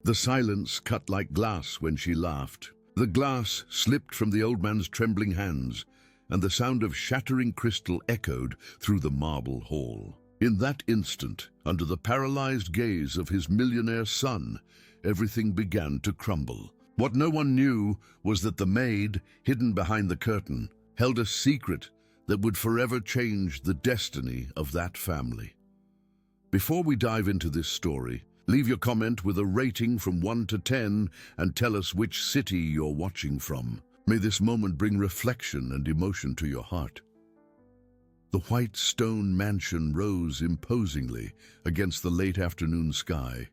The silence cut like glass when she laughed. The glass slipped from the old man's trembling hands, and the sound of shattering crystal echoed through the marble hall. In that instant, under the paralyzed gaze of his millionaire son, everything began to crumble. What no one knew was that the maid, hidden behind the curtain, held a secret that would forever change the destiny of that family. Before we dive into this story, leave your comment with a rating from 1 to 10 and tell us which city you're watching from. May this moment bring reflection and emotion to your heart. The white stone mansion rose imposingly against the late afternoon sky,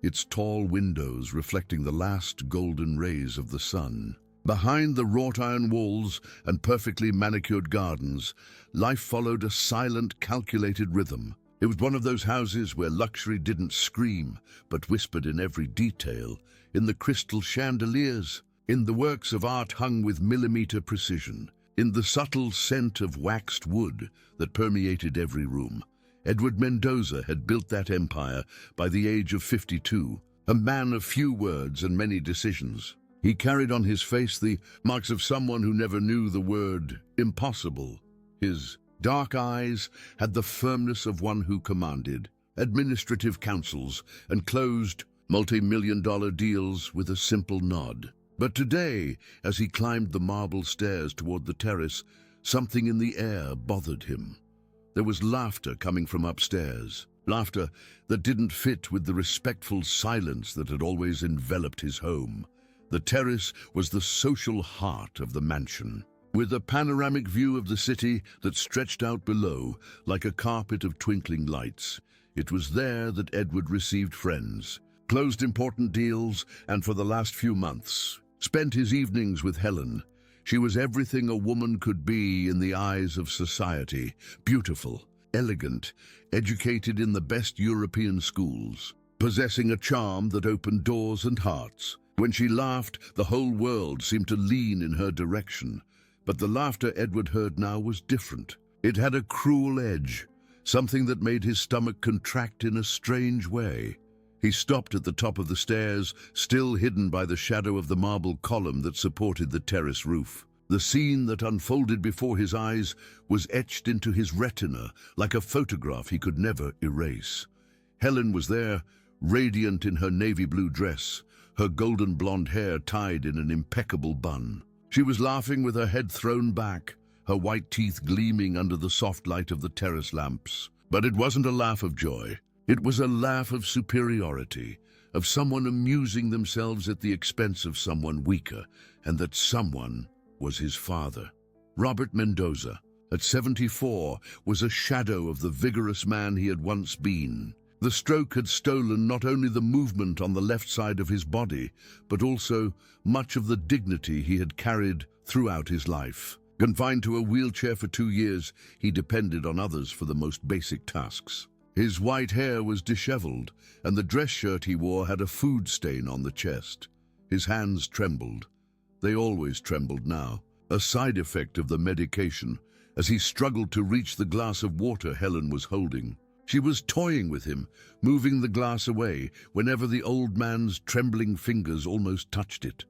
its tall windows reflecting the last golden rays of the sun. Behind the wrought iron walls and perfectly manicured gardens, life followed a silent, calculated rhythm. It was one of those houses where luxury didn't scream, but whispered in every detail, in the crystal chandeliers, in the works of art hung with millimeter precision, in the subtle scent of waxed wood that permeated every room. Edward Mendoza had built that empire by the age of 52, a man of few words and many decisions. He carried on his face the marks of someone who never knew the word impossible. His dark eyes had the firmness of one who commanded administrative councils and closed multi-million-dollar deals with a simple nod. But today, as he climbed the marble stairs toward the terrace, something in the air bothered him. There was laughter coming from upstairs, laughter that didn't fit with the respectful silence that had always enveloped his home. The terrace was the social heart of the mansion, with a panoramic view of the city that stretched out below like a carpet of twinkling lights. It was there that Edward received friends, closed important deals, and for the last few months, spent his evenings with Helen. She was everything a woman could be in the eyes of society: beautiful, elegant, educated in the best European schools, possessing a charm that opened doors and hearts. When she laughed, the whole world seemed to lean in her direction. But the laughter Edward heard now was different. It had a cruel edge, something that made his stomach contract in a strange way. He stopped at the top of the stairs, still hidden by the shadow of the marble column that supported the terrace roof. The scene that unfolded before his eyes was etched into his retina like a photograph he could never erase. Helen was there, radiant in her navy blue dress, her golden blonde hair tied in an impeccable bun. She was laughing with her head thrown back, her white teeth gleaming under the soft light of the terrace lamps. But it wasn't a laugh of joy. It was a laugh of superiority, of someone amusing themselves at the expense of someone weaker, and that someone was his father. Robert Mendoza, at 74, was a shadow of the vigorous man he had once been. The stroke had stolen not only the movement on the left side of his body, but also much of the dignity he had carried throughout his life. Confined to a wheelchair for 2 years, he depended on others for the most basic tasks. His white hair was disheveled, and the dress shirt he wore had a food stain on the chest. His hands trembled. They always trembled now, a side effect of the medication, as he struggled to reach the glass of water Helen was holding. She was toying with him, moving the glass away whenever the old man's trembling fingers almost touched it.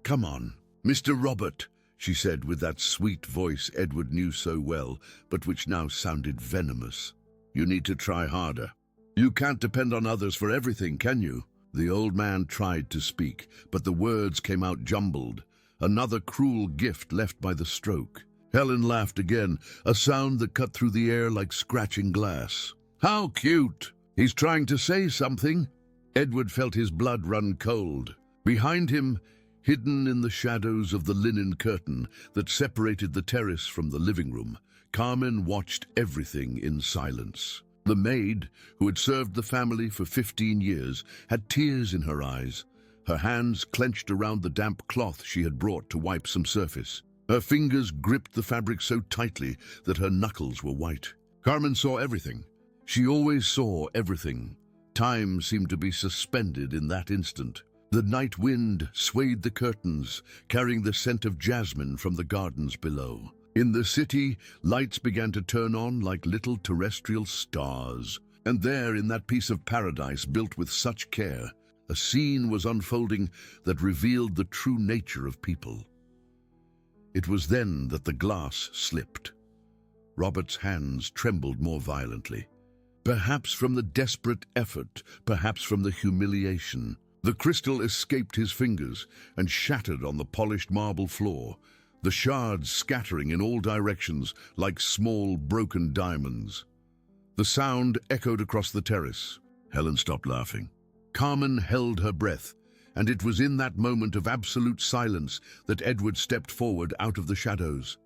"Come on, Mr. Robert," she said with that sweet voice Edward knew so well, but which now sounded venomous. "You need to try harder. You can't depend on others for everything, can you?" The old man tried to speak, but the words came out jumbled, another cruel gift left by the stroke. Helen laughed again, a sound that cut through the air like scratching glass. "How cute! He's trying to say something." Edward felt his blood run cold. Behind him, hidden in the shadows of the linen curtain that separated the terrace from the living room, Carmen watched everything in silence. The maid, who had served the family for 15 years, had tears in her eyes, her hands clenched around the damp cloth she had brought to wipe some surface. Her fingers gripped the fabric so tightly that her knuckles were white. Carmen saw everything. She always saw everything. Time seemed to be suspended in that instant. The night wind swayed the curtains, carrying the scent of jasmine from the gardens below. In the city, lights began to turn on like little terrestrial stars. And there, in that piece of paradise built with such care, A scene was unfolding that revealed the true nature of people. It was then that the glass slipped. Robert's hands trembled more violently. Perhaps from the desperate effort, perhaps from the humiliation. The crystal escaped his fingers and shattered on the polished marble floor, the shards scattering in all directions like small broken diamonds. The sound echoed across the terrace. Helen stopped laughing. Carmen held her breath, and it was in that moment of absolute silence that Edward stepped forward out of the shadows.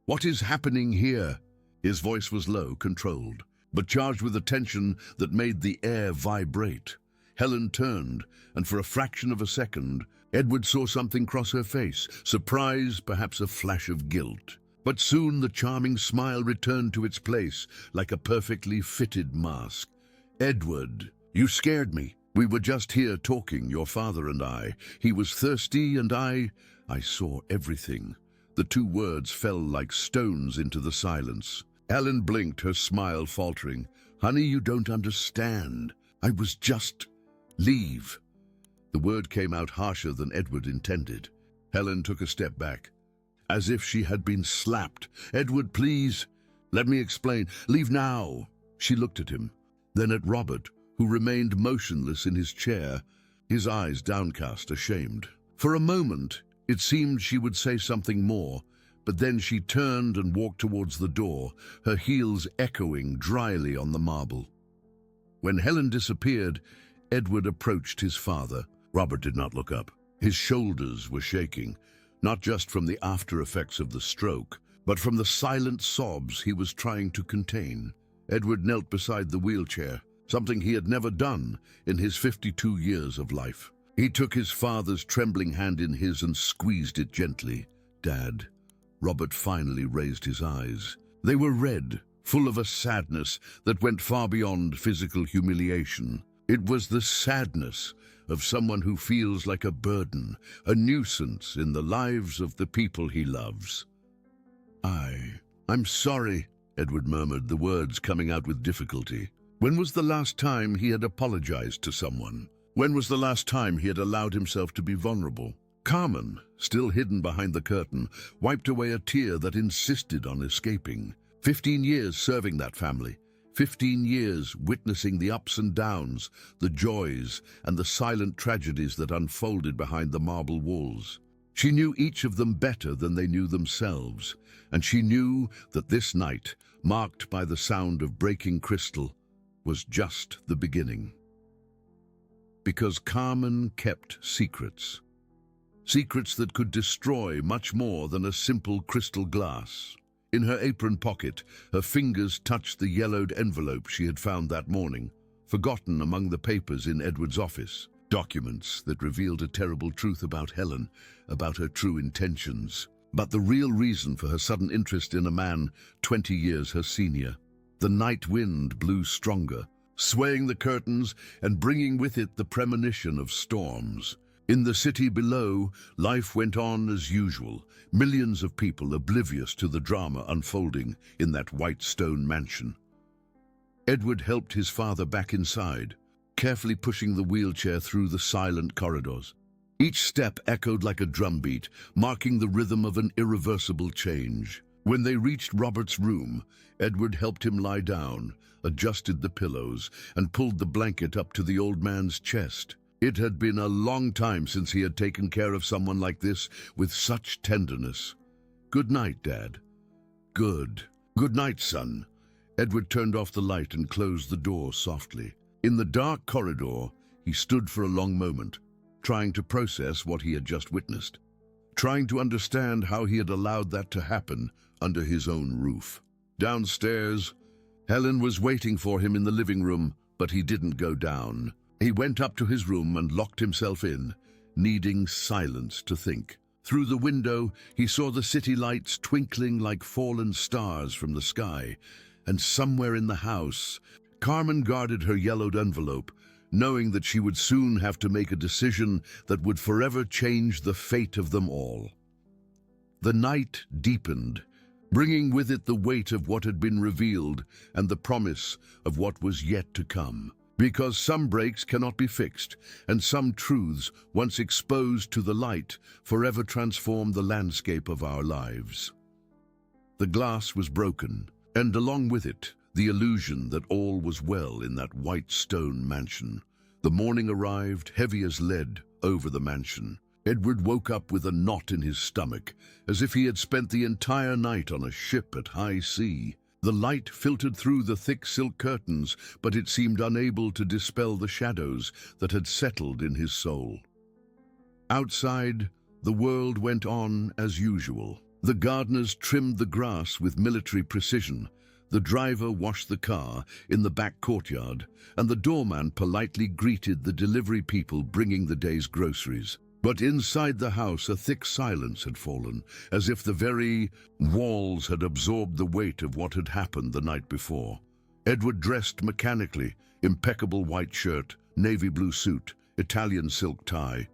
"What is happening here?" His voice was low, controlled, but charged with a tension that made the air vibrate. Helen turned, and for a fraction of a second, Edward saw something cross her face, surprise, perhaps a flash of guilt. But soon the charming smile returned to its place, like a perfectly fitted mask. "Edward, you scared me. We were just here talking, your father and I. He was thirsty and I saw everything." The two words fell like stones into the silence. Helen blinked, her smile faltering. "Honey, you don't understand. I was just... Leave." The word came out harsher than Edward intended. Helen took a step back, as if she had been slapped. "Edward, please. Let me explain. Leave now." She looked at him, then at Robert, who remained motionless in his chair, his eyes downcast, ashamed. For a moment, it seemed she would say something more, but then she turned and walked towards the door, her heels echoing dryly on the marble. When Helen disappeared, Edward approached his father. Robert did not look up. His shoulders were shaking, not just from the after effects of the stroke, but from the silent sobs he was trying to contain. Edward knelt beside the wheelchair, something he had never done in his 52 years of life. He took his father's trembling hand in his and squeezed it gently. "Dad." Robert finally raised his eyes. They were red, full of a sadness that went far beyond physical humiliation. It was the sadness of someone who feels like a burden, a nuisance in the lives of the people he loves. I'm sorry," Edward murmured, the words coming out with difficulty. When was the last time he had apologized to someone? When was the last time he had allowed himself to be vulnerable? Carmen, still hidden behind the curtain, wiped away a tear that insisted on escaping. 15 years serving that family. 15 years witnessing the ups and downs, the joys and the silent tragedies that unfolded behind the marble walls. She knew each of them better than they knew themselves, and she knew that this night, marked by the sound of breaking crystal, was just the beginning. Because Carmen kept secrets. Secrets that could destroy much more than a simple crystal glass. In her apron pocket, her fingers touched the yellowed envelope she had found that morning, forgotten among the papers in Edward's office. Documents that revealed a terrible truth about Helen, about her true intentions, but the real reason for her sudden interest in a man 20 years her senior. The night wind blew stronger, swaying the curtains and bringing with it the premonition of storms. In the city below, life went on as usual, millions of people oblivious to the drama unfolding in that white stone mansion. Edward helped his father back inside, carefully pushing the wheelchair through the silent corridors. Each step echoed like a drumbeat, marking the rhythm of an irreversible change. When they reached Robert's room, Edward helped him lie down, adjusted the pillows, and pulled the blanket up to the old man's chest. It had been a long time since he had taken care of someone like this with such tenderness. "Good night, Dad." "Good. Good night, son." Edward turned off the light and closed the door softly. In the dark corridor, he stood for a long moment, trying to process what he had just witnessed, trying to understand how he had allowed that to happen under his own roof. Downstairs, Helen was waiting for him in the living room, but he didn't go down. He went up to his room and locked himself in, needing silence to think. Through the window, he saw the city lights twinkling like fallen stars from the sky, and somewhere in the house, Carmen guarded her yellowed envelope, knowing that she would soon have to make a decision that would forever change the fate of them all. The night deepened, bringing with it the weight of what had been revealed and the promise of what was yet to come. Because some breaks cannot be fixed, and some truths, once exposed to the light, forever transform the landscape of our lives. The glass was broken, and along with it, the illusion that all was well in that white stone mansion. The morning arrived, heavy as lead, over the mansion. Edward woke up with a knot in his stomach, as if he had spent the entire night on a ship at high sea. The light filtered through the thick silk curtains, but it seemed unable to dispel the shadows that had settled in his soul. Outside, the world went on as usual. The gardeners trimmed the grass with military precision. The driver washed the car in the back courtyard, and the doorman politely greeted the delivery people bringing the day's groceries. But inside the house a thick silence had fallen, as if the very walls had absorbed the weight of what had happened the night before. Edward dressed mechanically, impeccable white shirt, navy blue suit, Italian silk tie.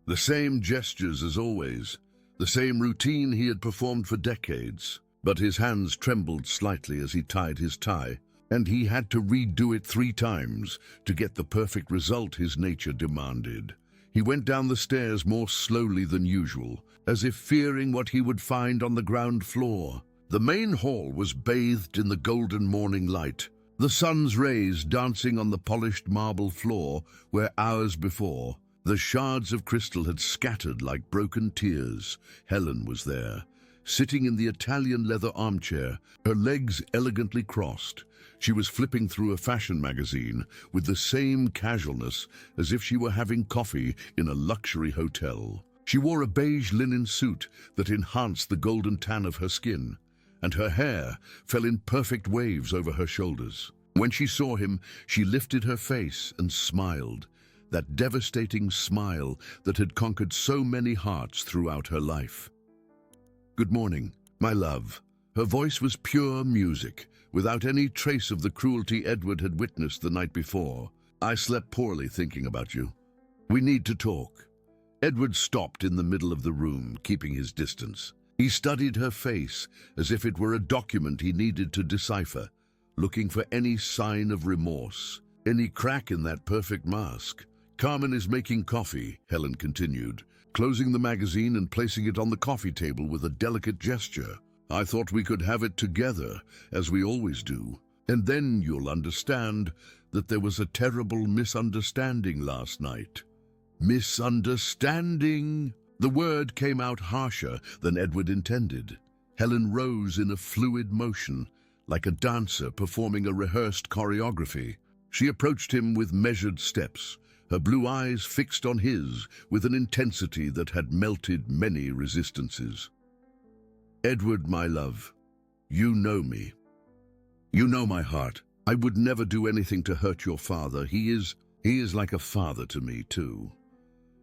The same gestures as always, the same routine he had performed for decades. But his hands trembled slightly as he tied his tie, and he had to redo it 3 times to get the perfect result his nature demanded. He went down the stairs more slowly than usual, as if fearing what he would find on the ground floor. The main hall was bathed in the golden morning light, the sun's rays dancing on the polished marble floor where hours before the shards of crystal had scattered like broken tears. Helen was there, sitting in the Italian leather armchair, her legs elegantly crossed. She was flipping through a fashion magazine with the same casualness as if she were having coffee in a luxury hotel. She wore a beige linen suit that enhanced the golden tan of her skin, and her hair fell in perfect waves over her shoulders. When she saw him, she lifted her face and smiled, that devastating smile that had conquered so many hearts throughout her life. "Good morning, my love." Her voice was pure music, without any trace of the cruelty Edward had witnessed the night before. "I slept poorly thinking about you. We need to talk." Edward stopped in the middle of the room, keeping his distance. He studied her face as if it were a document he needed to decipher, looking for any sign of remorse, any crack in that perfect mask. "Carmen is making coffee," Helen continued, closing the magazine and placing it on the coffee table with a delicate gesture. "I thought we could have it together, as we always do. And then you'll understand that there was a terrible misunderstanding last night." Misunderstanding! The word came out harsher than Edward intended. Helen rose in a fluid motion, like a dancer performing a rehearsed choreography. She approached him with measured steps, her blue eyes fixed on his with an intensity that had melted many resistances. "Edward, my love, you know me. You know my heart. I would never do anything to hurt your father. He is like a father to me, too."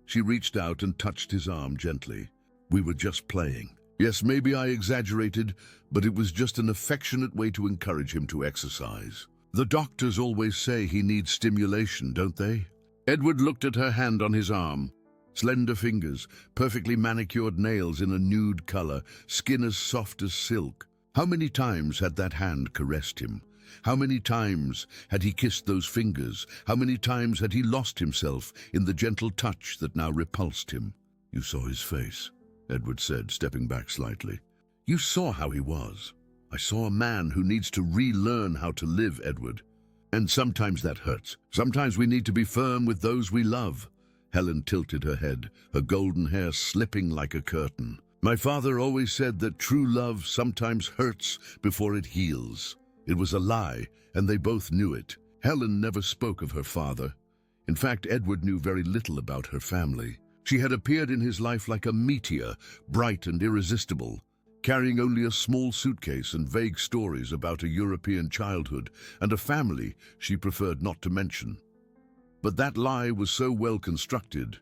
She reached out and touched his arm gently. "We were just playing. Yes, maybe I exaggerated, but it was just an affectionate way to encourage him to exercise. The doctors always say he needs stimulation, don't they?" Edward looked at her hand on his arm. Slender fingers, perfectly manicured nails in a nude color, skin as soft as silk. How many times had that hand caressed him? How many times had he kissed those fingers? How many times had he lost himself in the gentle touch that now repulsed him? "You saw his face," Edward said, stepping back slightly. "You saw how he was. I saw a man who needs to relearn how to live, Edward. And sometimes that hurts. Sometimes we need to be firm with those we love." Helen tilted her head, her golden hair slipping like a curtain. "My father always said that true love sometimes hurts before it heals." It was a lie, and they both knew it. Helen never spoke of her father. In fact, Edward knew very little about her family. She had appeared in his life like a meteor, bright and irresistible, carrying only a small suitcase and vague stories about a European childhood and a family she preferred not to mention. But that lie was so well constructed,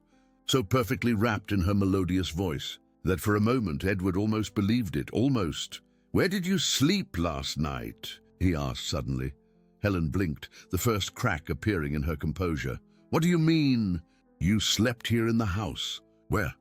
so perfectly wrapped in her melodious voice, that for a moment Edward almost believed it, almost. "Where did you sleep last night?" he asked suddenly. Helen blinked, the first crack appearing in her composure. "What do you mean? You slept here in the house?" "Where?"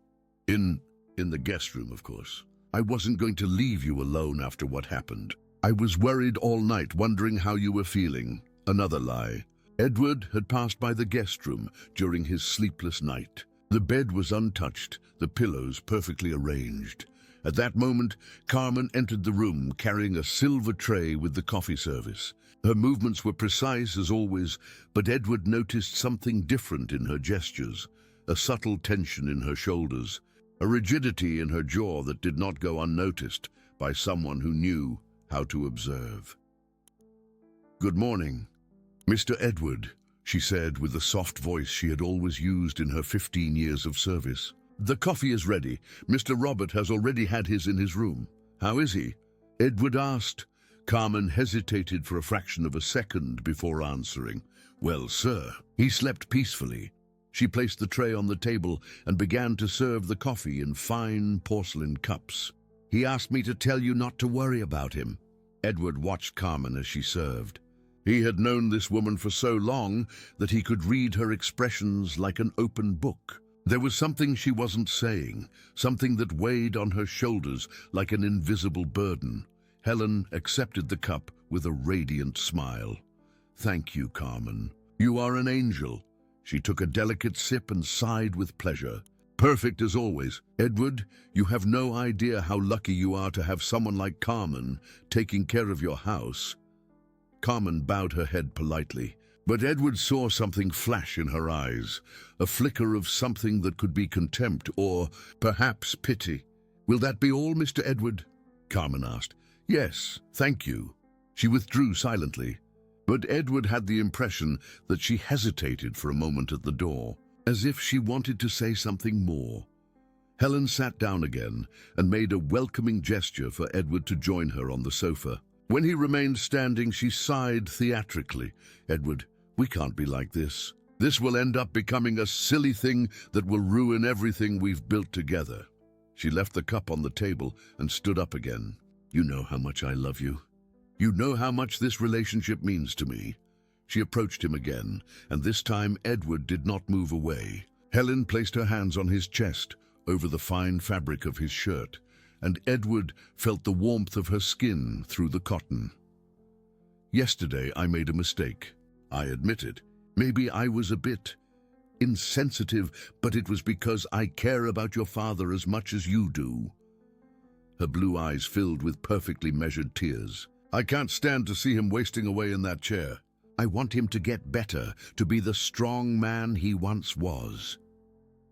In the guest room, of course. "I wasn't going to leave you alone after what happened. I was worried all night, wondering how you were feeling." Another lie. Edward had passed by the guest room during his sleepless night. The bed was untouched, the pillows perfectly arranged. At that moment, Carmen entered the room carrying a silver tray with the coffee service. Her movements were precise as always, but Edward noticed something different in her gestures, a subtle tension in her shoulders, a rigidity in her jaw that did not go unnoticed by someone who knew how to observe. "Good morning, Mr. Edward," she said with the soft voice she had always used in her 15 years of service. "The coffee is ready. Mr. Robert has already had his in his room. How is he?" Edward asked. Carmen hesitated for a fraction of a second before answering. "Well, sir, he slept peacefully." She placed the tray on the table and began to serve the coffee in fine porcelain cups. "He asked me to tell you not to worry about him." Edward watched Carmen as she served. He had known this woman for so long that he could read her expressions like an open book. There was something she wasn't saying, something that weighed on her shoulders like an invisible burden. Helen accepted the cup with a radiant smile. "Thank you, Carmen. You are an angel." She took a delicate sip and sighed with pleasure. "Perfect as always. Edward, you have no idea how lucky you are to have someone like Carmen taking care of your house." Carmen bowed her head politely, but Edward saw something flash in her eyes, a flicker of something that could be contempt or perhaps pity. "Will that be all, Mr. Edward?" Carmen asked. "Yes, thank you." She withdrew silently, but Edward had the impression that she hesitated for a moment at the door, as if she wanted to say something more. Helen sat down again and made a welcoming gesture for Edward to join her on the sofa. When he remained standing, she sighed theatrically. "Edward, we can't be like this. This will end up becoming a silly thing that will ruin everything we've built together." She left the cup on the table and stood up again. "You know how much I love you. You know how much this relationship means to me." She approached him again, and this time Edward did not move away. Helen placed her hands on his chest, over the fine fabric of his shirt, and Edward felt the warmth of her skin through the cotton. "Yesterday I made a mistake. I admit it. Maybe I was a bit insensitive, but it was because I care about your father as much as you do." Her blue eyes filled with perfectly measured tears. "I can't stand to see him wasting away in that chair. I want him to get better, to be the strong man he once was."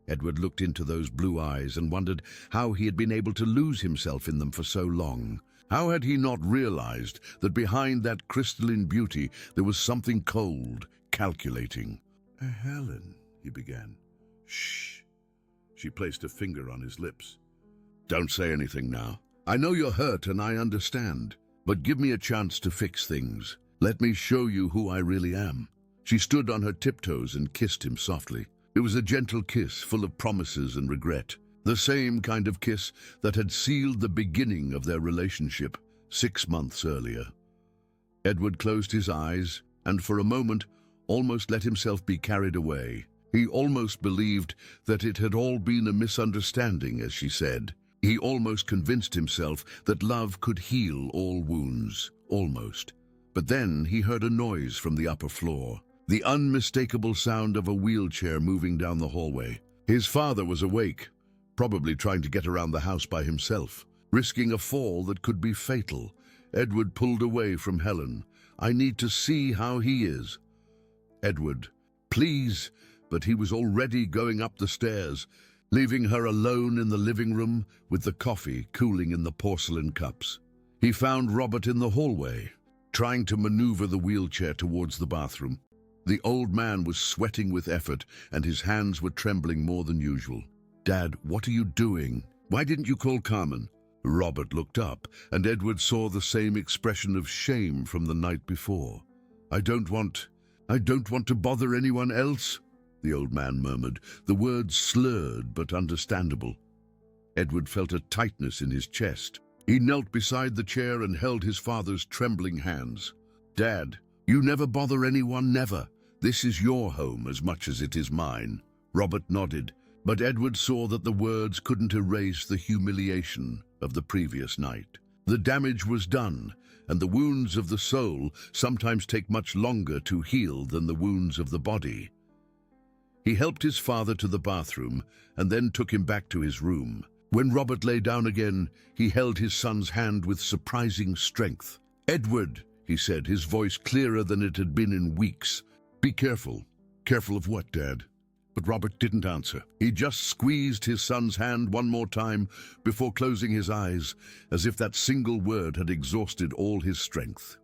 Edward looked into those blue eyes and wondered how he had been able to lose himself in them for so long. How had he not realized that behind that crystalline beauty there was something cold, calculating? "Helen," he began. "Shh." She placed a finger on his lips. "Don't say anything now. I know you're hurt and I understand, but give me a chance to fix things. Let me show you who I really am." She stood on her tiptoes and kissed him softly. It was a gentle kiss full of promises and regret, the same kind of kiss that had sealed the beginning of their relationship 6 months earlier. Edward closed his eyes and for a moment almost let himself be carried away. He almost believed that it had all been a misunderstanding, as she said. He almost convinced himself that love could heal all wounds, almost. But then he heard a noise from the upper floor, the unmistakable sound of a wheelchair moving down the hallway. His father was awake, probably trying to get around the house by himself, risking a fall that could be fatal. Edward pulled away from Helen. "I need to see how he is." "Edward, please," but he was already going up the stairs, leaving her alone in the living room with the coffee cooling in the porcelain cups. He found Robert in the hallway, trying to maneuver the wheelchair towards the bathroom. The old man was sweating with effort and his hands were trembling more than usual. "Dad, what are you doing? Why didn't you call Carmen?" Robert looked up and Edward saw the same expression of shame from the night before. I don't want to bother anyone else," the old man murmured, the words slurred but understandable. Edward felt a tightness in his chest. He knelt beside the chair and held his father's trembling hands. "Dad, you never bother anyone, never. This is your home as much as it is mine." Robert nodded, but Edward saw that the words couldn't erase the humiliation of the previous night. The damage was done, and the wounds of the soul sometimes take much longer to heal than the wounds of the body. He helped his father to the bathroom and then took him back to his room. When Robert lay down again, he held his son's hand with surprising strength. "Edward," he said, his voice clearer than it had been in weeks. "Be careful." "Careful of what, Dad?" But Robert didn't answer. He just squeezed his son's hand one more time before closing his eyes, as if that single word had exhausted all his strength.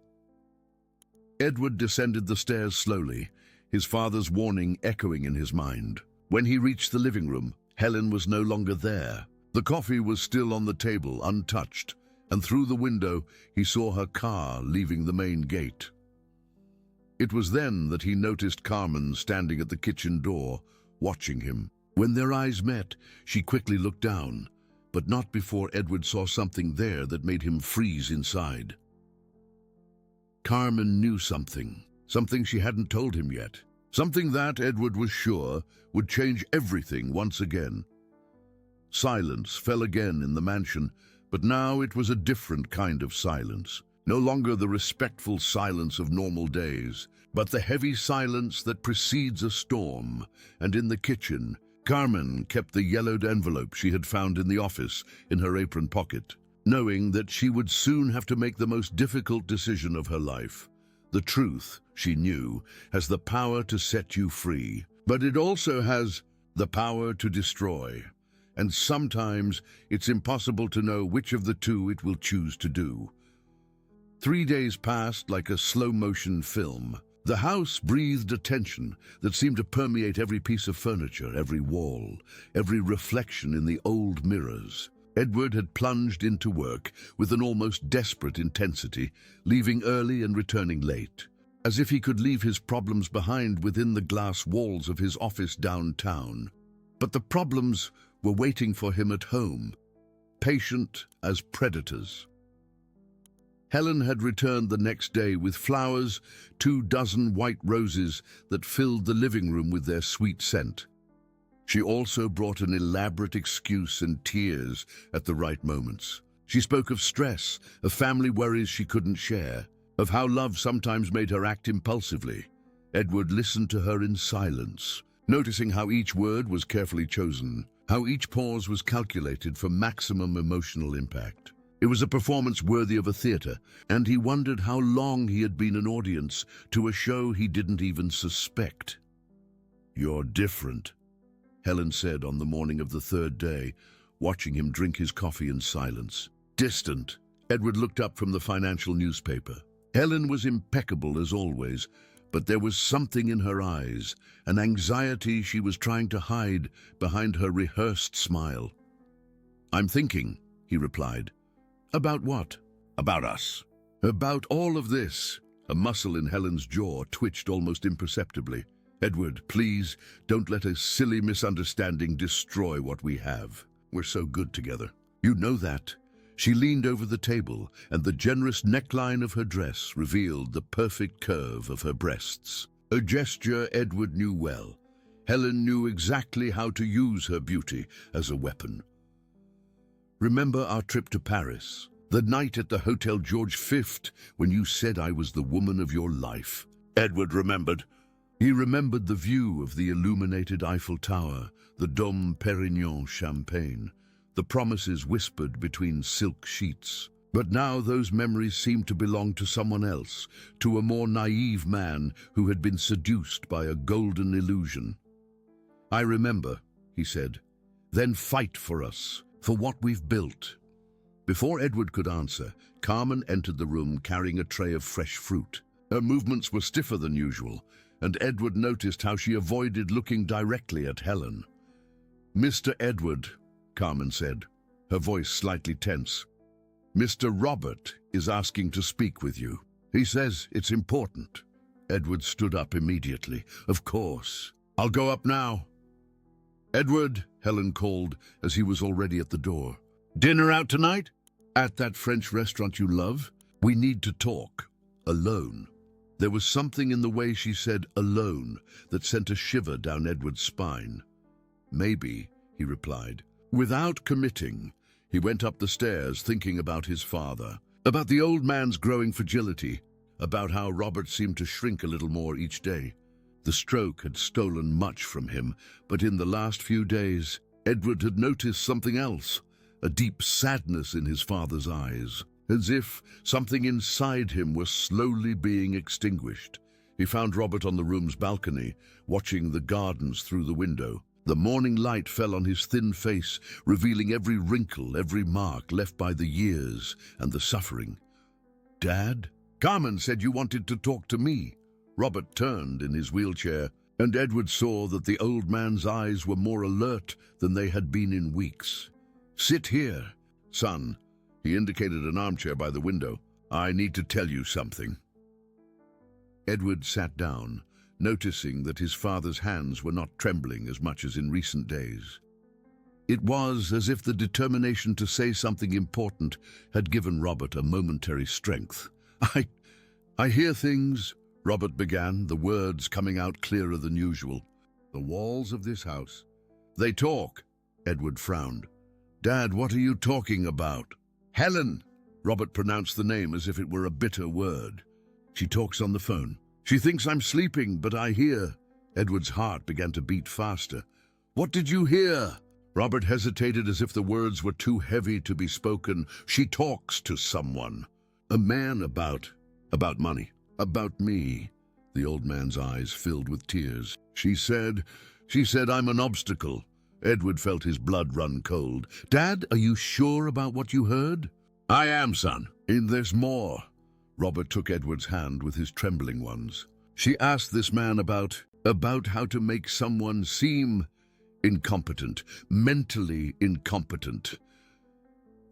Edward descended the stairs slowly, his father's warning echoing in his mind. When he reached the living room, Helen was no longer there. The coffee was still on the table, untouched, and through the window he saw her car leaving the main gate. It was then that he noticed Carmen standing at the kitchen door, watching him. When their eyes met, she quickly looked down, but not before Edward saw something there that made him freeze inside. Carmen knew something she hadn't told him yet. Something that, Edward was sure, would change everything once again. Silence fell again in the mansion, but now it was a different kind of silence. No longer the respectful silence of normal days, but the heavy silence that precedes a storm. And in the kitchen, Carmen kept the yellowed envelope she had found in the office in her apron pocket, knowing that she would soon have to make the most difficult decision of her life. The truth, she knew, has the power to set you free, but it also has the power to destroy. And sometimes it's impossible to know which of the two it will choose to do. 3 days passed like a slow-motion film. The house breathed a tension that seemed to permeate every piece of furniture, every wall, every reflection in the old mirrors. Edward had plunged into work with an almost desperate intensity, leaving early and returning late, as if he could leave his problems behind within the glass walls of his office downtown. But the problems were waiting for him at home, patient as predators. Helen had returned the next day with flowers, 24 white roses that filled the living room with their sweet scent. She also brought an elaborate excuse and tears at the right moments. She spoke of stress, of family worries she couldn't share, of how love sometimes made her act impulsively. Edward listened to her in silence, noticing how each word was carefully chosen, how each pause was calculated for maximum emotional impact. It was a performance worthy of a theater, and he wondered how long he had been an audience to a show he didn't even suspect. "You're different," Helen said on the morning of the third day, watching him drink his coffee in silence. Distant, Edward looked up from the financial newspaper. Helen was impeccable as always, but there was something in her eyes, an anxiety she was trying to hide behind her rehearsed smile. "I'm thinking," he replied. "About what?" "About us." "About all of this." A muscle in Helen's jaw twitched almost imperceptibly. "Edward, please, don't let a silly misunderstanding destroy what we have. We're so good together. You know that." She leaned over the table, and the generous neckline of her dress revealed the perfect curve of her breasts. A gesture Edward knew well. Helen knew exactly how to use her beauty as a weapon. "Remember our trip to Paris? The night at the Hotel George V when you said I was the woman of your life?" Edward remembered. He remembered the view of the illuminated Eiffel Tower, the Dom Perignon champagne, the promises whispered between silk sheets. But now those memories seemed to belong to someone else, to a more naive man who had been seduced by a golden illusion. "I remember," he said. "Then fight for us, for what we've built." Before Edward could answer, Carmen entered the room carrying a tray of fresh fruit. Her movements were stiffer than usual, and Edward noticed how she avoided looking directly at Helen. "Mr. Edward," Carmen said, her voice slightly tense. "Mr. Robert is asking to speak with you. He says it's important." Edward stood up immediately. "Of course. I'll go up now." "Edward," Helen called as he was already at the door. "Dinner out tonight? At that French restaurant you love? We need to talk. Alone." There was something in the way she said "alone" that sent a shiver down Edward's spine. "Maybe," he replied. Without committing, He went up the stairs thinking about his father, about the old man's growing fragility, about how Robert seemed to shrink a little more each day. The stroke had stolen much from him, but in the last few days, Edward had noticed something else, a deep sadness in his father's eyes, as if something inside him was slowly being extinguished. He found Robert on the room's balcony, watching the gardens through the window. The morning light fell on his thin face, revealing every wrinkle, every mark left by the years and the suffering. "Dad? Carmen said you wanted to talk to me." Robert turned in his wheelchair, and Edward saw that the old man's eyes were more alert than they had been in weeks. "Sit here, son." He indicated an armchair by the window. "I need to tell you something." Edward sat down, noticing that his father's hands were not trembling as much as in recent days. It was as if the determination to say something important had given Robert a momentary strength. I hear things," Robert began, the words coming out clearer than usual. "The walls of this house. They talk." Edward frowned. "Dad, what are you talking about?" "Helen." Robert pronounced the name as if it were a bitter word. "She talks on the phone. She thinks I'm sleeping, but I hear." Edward's heart began to beat faster. "What did you hear?" Robert hesitated as if the words were too heavy to be spoken. "She talks to someone. A man about money. About me." The old man's eyes filled with tears. She said I'm an obstacle." Edward felt his blood run cold. "Dad, are you sure about what you heard?" "I am, son. And there's more." Robert took Edward's hand with his trembling ones. "She asked this man about how to make someone seem incompetent, mentally incompetent."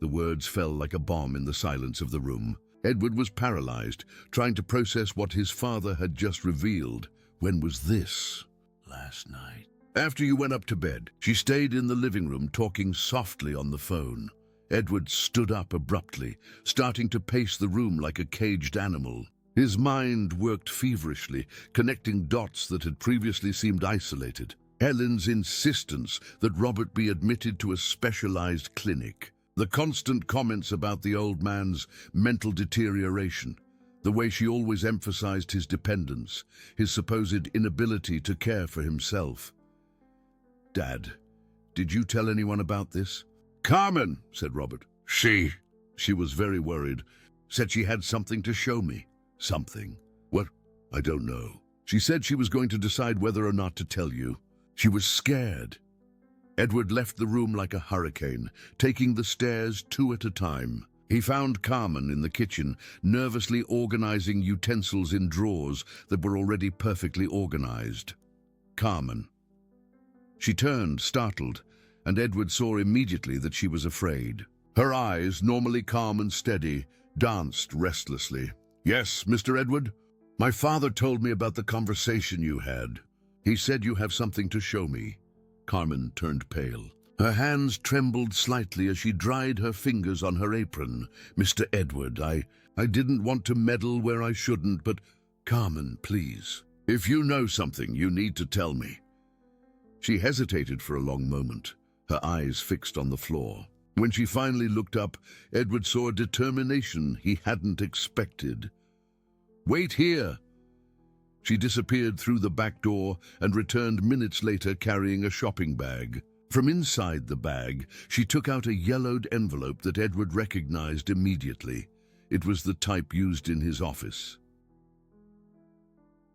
The words fell like a bomb in the silence of the room. Edward was paralyzed, trying to process what his father had just revealed. When was this? "Last night. After you went up to bed, she stayed in the living room talking softly on the phone." Edward stood up abruptly, starting to pace the room like a caged animal. His mind worked feverishly, connecting dots that had previously seemed isolated. Helen's insistence that Robert be admitted to a specialized clinic. The constant comments about the old man's mental deterioration. The way she always emphasized his dependence, his supposed inability to care for himself. "Dad, did you tell anyone about this?" "Carmen," said Robert. She was very worried. Said she had something to show me." "Something? What?" "I don't know. She said she was going to decide whether or not to tell you. She was scared." Edward left the room like a hurricane, taking the stairs 2 at a time. He found Carmen in the kitchen, nervously organizing utensils in drawers that were already perfectly organized. Carmen. She turned, startled, and Edward saw immediately that she was afraid. Her eyes, normally calm and steady, danced restlessly. "Yes, Mr. Edward? My father told me about the conversation you had. He said you have something to show me." Carmen turned pale. Her hands trembled slightly as she dried her fingers on her apron. "Mr. Edward, I didn't want to meddle where I shouldn't, but Carmen, please. If you know something, you need to tell me." She hesitated for a long moment, her eyes fixed on the floor. When she finally looked up, Edward saw a determination he hadn't expected. "Wait here." She disappeared through the back door and returned minutes later carrying a shopping bag. From inside the bag, she took out a yellowed envelope that Edward recognized immediately. It was the type used in his office.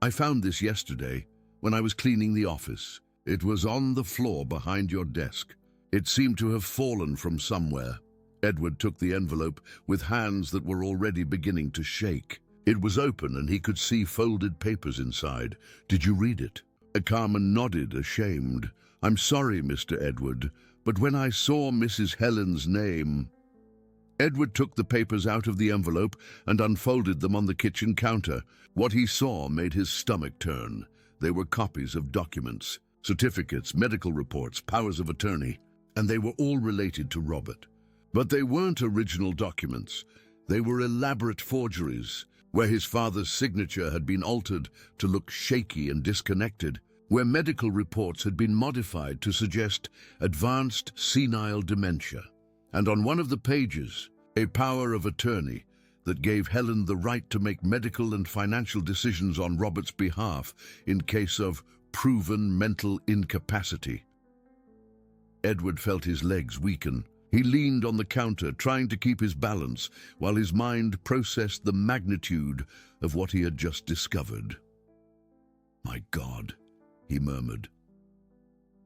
"I found this yesterday when I was cleaning the office. It was on the floor behind your desk. It seemed to have fallen from somewhere." Edward took the envelope with hands that were already beginning to shake. It was open and he could see folded papers inside. "Did you read it?" Carmen nodded, ashamed. "I'm sorry, Mr. Edward, but when I saw Mrs. Helen's name..." Edward took the papers out of the envelope and unfolded them on the kitchen counter. What he saw made his stomach turn. They were copies of documents, certificates, medical reports, powers of attorney, and they were all related to Robert. But they weren't original documents. They were elaborate forgeries, where his father's signature had been altered to look shaky and disconnected, where medical reports had been modified to suggest advanced senile dementia, and on one of the pages, a power of attorney that gave Helen the right to make medical and financial decisions on Robert's behalf in case of proven mental incapacity. Edward felt his legs weaken. He leaned on the counter, trying to keep his balance, while his mind processed the magnitude of what he had just discovered. "My God," he murmured.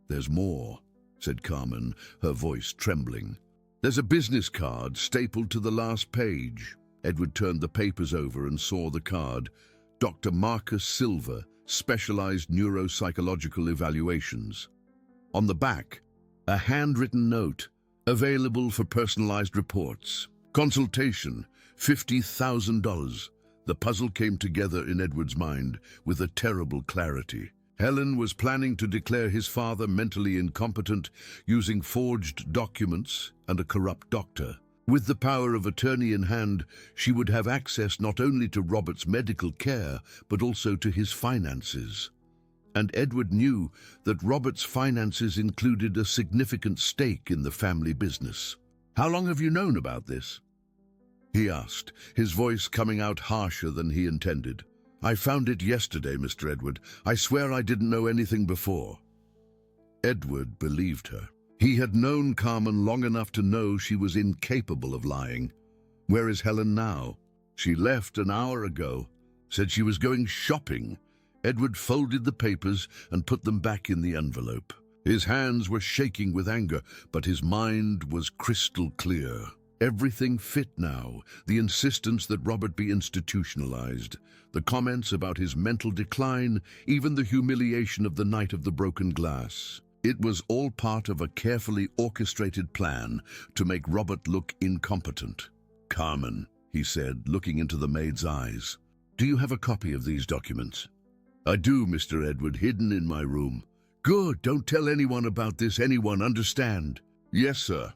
"There's more," said Carmen, her voice trembling. "There's a business card stapled to the last page." Edward turned the papers over and saw the card. Dr. Marcus Silver, Specialized Neuropsychological Evaluations. On the back, a handwritten note, available for personalized reports. Consultation, $50,000. The puzzle came together in Edward's mind with a terrible clarity. Helen was planning to declare his father mentally incompetent using forged documents and a corrupt doctor. With the power of attorney in hand, she would have access not only to Robert's medical care, but also to his finances. And Edward knew that Robert's finances included a significant stake in the family business. "How long have you known about this?" he asked, his voice coming out harsher than he intended. "I found it yesterday, Mr. Edward. I swear I didn't know anything before." Edward believed her. He had known Carmen long enough to know she was incapable of lying. Where is Helen now? "She left an hour ago. Said she was going shopping." Edward folded the papers and put them back in the envelope. His hands were shaking with anger, but his mind was crystal clear. Everything fit now, the insistence that Robert be institutionalized, the comments about his mental decline, even the humiliation of the night of the broken glass. It was all part of a carefully orchestrated plan to make Robert look incompetent. "Carmen," he said, looking into the maid's eyes, "do you have a copy of these documents?" "I do, Mr. Edward, hidden in my room." "Good, don't tell anyone about this, anyone, understand?" "Yes, sir."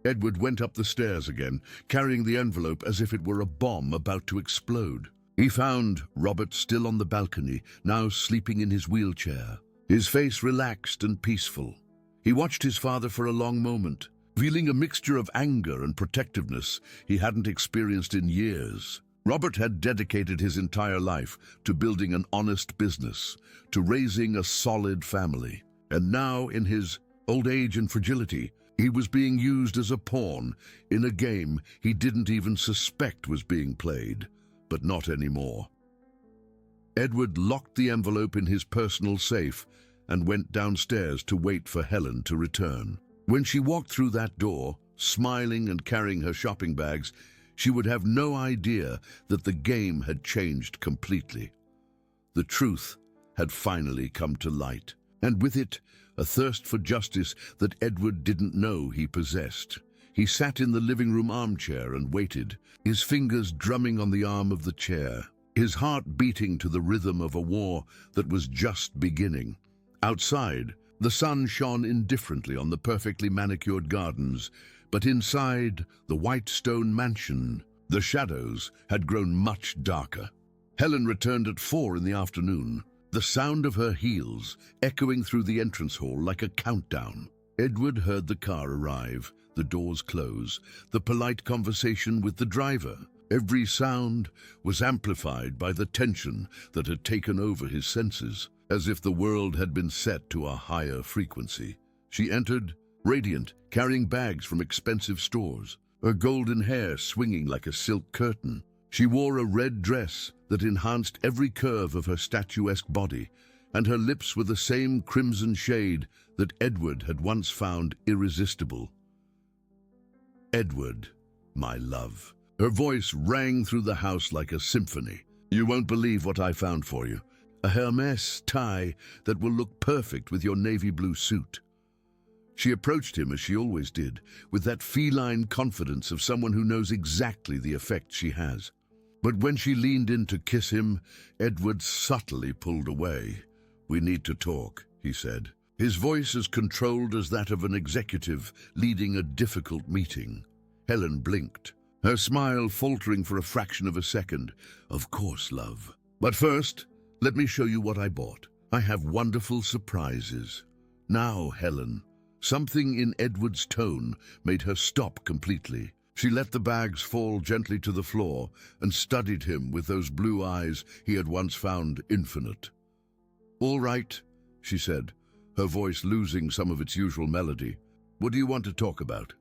Edward went up the stairs again, carrying the envelope as if it were a bomb about to explode. He found Robert still on the balcony, now sleeping in his wheelchair, his face relaxed and peaceful. He watched his father for a long moment, feeling a mixture of anger and protectiveness he hadn't experienced in years. Robert had dedicated his entire life to building an honest business, to raising a solid family. And now, in his old age and fragility, he was being used as a pawn in a game he didn't even suspect was being played, but not anymore. Edward locked the envelope in his personal safe and went downstairs to wait for Helen to return. When she walked through that door, smiling and carrying her shopping bags, she would have no idea that the game had changed completely. The truth had finally come to light, and with it, a thirst for justice that Edward didn't know he possessed. He sat in the living room armchair and waited, his fingers drumming on the arm of the chair, his heart beating to the rhythm of a war that was just beginning. Outside, the sun shone indifferently on the perfectly manicured gardens, but inside the white stone mansion, the shadows had grown much darker. Helen returned at 4 in the afternoon, the sound of her heels echoing through the entrance hall like a countdown. Edward heard the car arrive, the doors close, the polite conversation with the driver. Every sound was amplified by the tension that had taken over his senses, as if the world had been set to a higher frequency. She entered, radiant, carrying bags from expensive stores, her golden hair swinging like a silk curtain. She wore a red dress that enhanced every curve of her statuesque body, and her lips were the same crimson shade that Edward had once found irresistible. "Edward, my love." Her voice rang through the house like a symphony. "You won't believe what I found for you. A Hermès tie that will look perfect with your navy blue suit." She approached him as she always did, with that feline confidence of someone who knows exactly the effect she has. But when she leaned in to kiss him, Edward subtly pulled away. "We need to talk," he said, his voice as controlled as that of an executive leading a difficult meeting. Helen blinked, her smile faltering for a fraction of a second. "Of course, love. But first, let me show you what I bought. I have wonderful surprises." "Now, Helen, Something in Edward's tone made her stop completely. She let the bags fall gently to the floor and studied him with those blue eyes he had once found infinite. "All right," she said, her voice losing some of its usual melody. "What do you want to talk about?"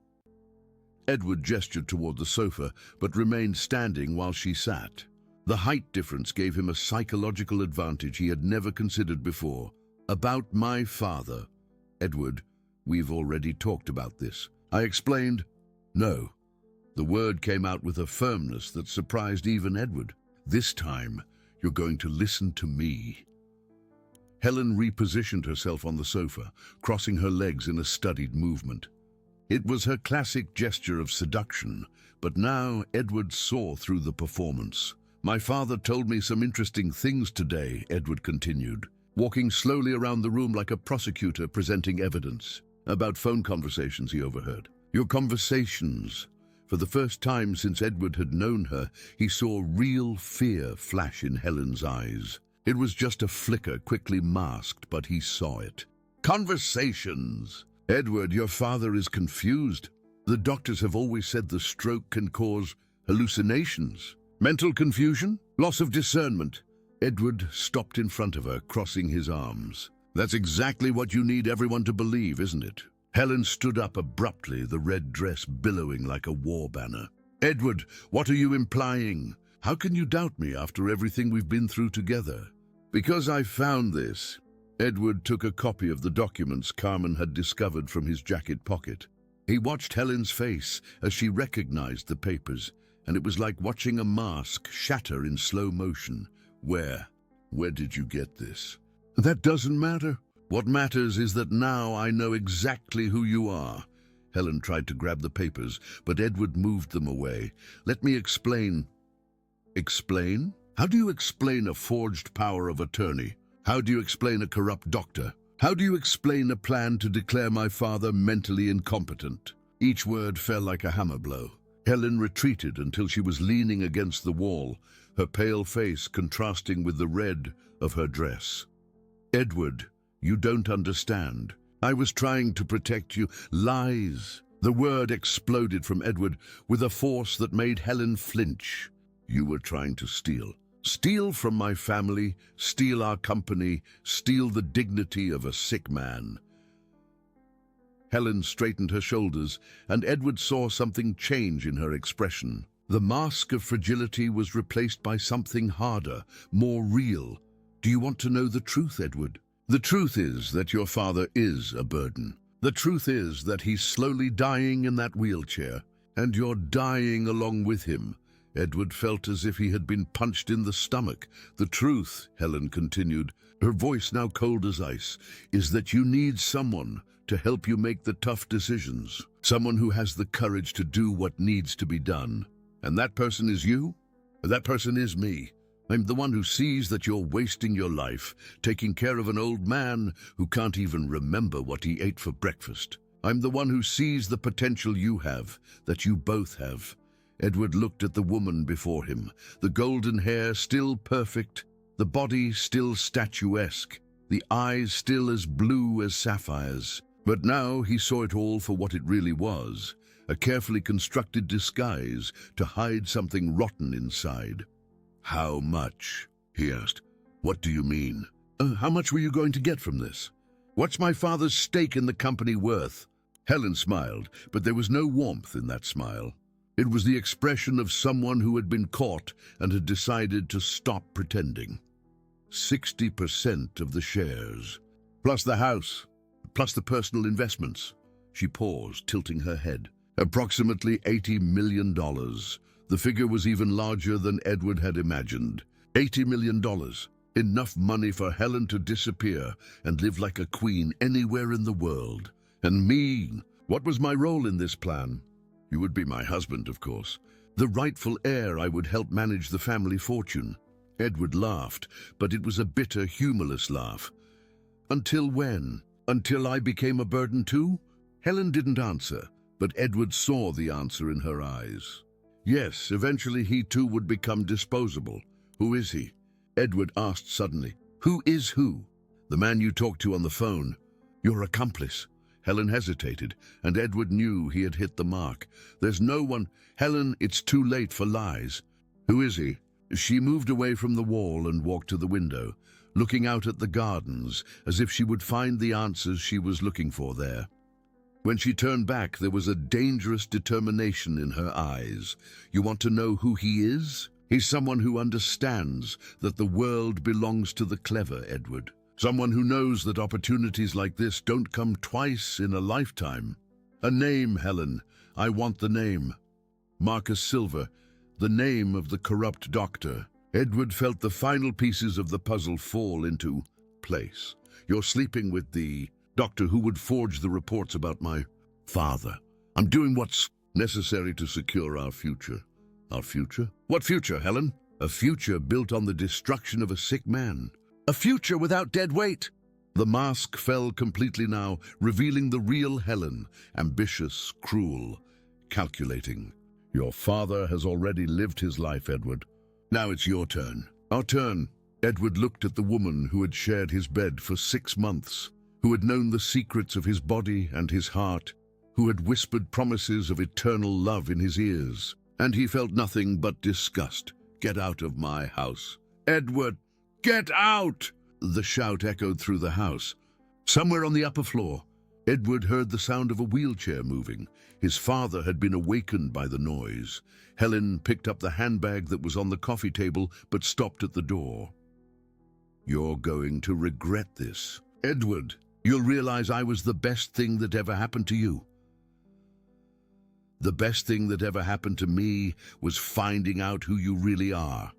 Edward gestured toward the sofa, but remained standing while she sat. The height difference gave him a psychological advantage he had never considered before. "About my father." "Edward, we've already talked about this." I explained. "No." The word came out with a firmness that surprised even Edward. "This time, you're going to listen to me." Helen repositioned herself on the sofa, crossing her legs in a studied movement. It was her classic gesture of seduction, but now Edward saw through the performance. "My father told me some interesting things today," Edward continued, walking slowly around the room like a prosecutor presenting evidence, "about phone conversations he overheard. Your conversations." For the first time since Edward had known her, he saw real fear flash in Helen's eyes. It was just a flicker quickly masked, but he saw it. "Conversations!" "Edward, your father is confused. The doctors have always said the stroke can cause hallucinations. Mental confusion? Loss of discernment." Edward stopped in front of her, crossing his arms. "That's exactly what you need everyone to believe, isn't it?" Helen stood up abruptly, the red dress billowing like a war banner. "Edward, what are you implying? How can you doubt me after everything we've been through together?" "Because I found this." Edward took a copy of the documents Carmen had discovered from his jacket pocket. He watched Helen's face as she recognized the papers, and it was like watching a mask shatter in slow motion. Where did you get this?" "That doesn't matter. What matters is that now I know exactly who you are." Helen tried to grab the papers, but Edward moved them away. "Let me explain." "Explain? How do you explain a forged power of attorney? How do you explain a corrupt doctor? How do you explain a plan to declare my father mentally incompetent?" Each word fell like a hammer blow. Helen retreated until she was leaning against the wall, her pale face contrasting with the red of her dress. "Edward, you don't understand. I was trying to protect you." "Lies!" The word exploded from Edward with a force that made Helen flinch. "You were trying to steal. Steal from my family, steal our company, steal the dignity of a sick man." Helen straightened her shoulders, and Edward saw something change in her expression. The mask of fragility was replaced by something harder, more real. "Do you want to know the truth, Edward? The truth is that your father is a burden. The truth is that he's slowly dying in that wheelchair, and you're dying along with him." Edward felt as if he had been punched in the stomach. "The truth," Helen continued, her voice now cold as ice, "is that you need someone to help you make the tough decisions. Someone who has the courage to do what needs to be done. And that person is you? That person is me. I'm the one who sees that you're wasting your life, taking care of an old man who can't even remember what he ate for breakfast. I'm the one who sees the potential you have, that you both have." Edward looked at the woman before him, the golden hair still perfect, the body still statuesque, the eyes still as blue as sapphires. But now he saw it all for what it really was, a carefully constructed disguise to hide something rotten inside. "How much?" he asked. "What do you mean?" How much were you going to get from this? What's my father's stake in the company worth?" Helen smiled, but there was no warmth in that smile. It was the expression of someone who had been caught and had decided to stop pretending. 60% of the shares, plus the house, plus the personal investments. She paused, tilting her head. Approximately $80 million. The figure was even larger than Edward had imagined. $80 million. Enough money for Helen to disappear and live like a queen anywhere in the world. And me, what was my role in this plan? You would be my husband, of course. The rightful heir. I would help manage the family fortune. Edward laughed, but it was a bitter, humorless laugh. Until when? Until I became a burden too? Helen didn't answer, but Edward saw the answer in her eyes. Yes, eventually he too would become disposable. Who is he? Edward asked suddenly. Who is who? The man you talked to on the phone. Your accomplice. Helen hesitated, and Edward knew he had hit the mark. There's no one. Helen, it's too late for lies. Who is he? She moved away from the wall and walked to the window, looking out at the gardens as if she would find the answers she was looking for there. When she turned back, there was a dangerous determination in her eyes. You want to know who he is? He's someone who understands that the world belongs to the clever, Edward. Someone who knows that opportunities like this don't come twice in a lifetime. A name, Helen. I want the name. Marcus Silver, the name of the corrupt doctor. Edward felt the final pieces of the puzzle fall into place. You're sleeping with the doctor who would forge the reports about my father. I'm doing what's necessary to secure our future. Our future? What future, Helen? A future built on the destruction of a sick man. A future without dead weight. The mask fell completely now, revealing the real Helen, ambitious, cruel, calculating. Your father has already lived his life, Edward. Now it's your turn. Our turn. Edward looked at the woman who had shared his bed for 6 months, who had known the secrets of his body and his heart, who had whispered promises of eternal love in his ears, and he felt nothing but disgust. Get out of my house. Edward, get out! The shout echoed through the house. Somewhere on the upper floor, Edward heard the sound of a wheelchair moving. His father had been awakened by the noise. Helen picked up the handbag that was on the coffee table, but stopped at the door. You're going to regret this. Edward, you'll realize I was the best thing that ever happened to you. The best thing that ever happened to me was finding out who you really are.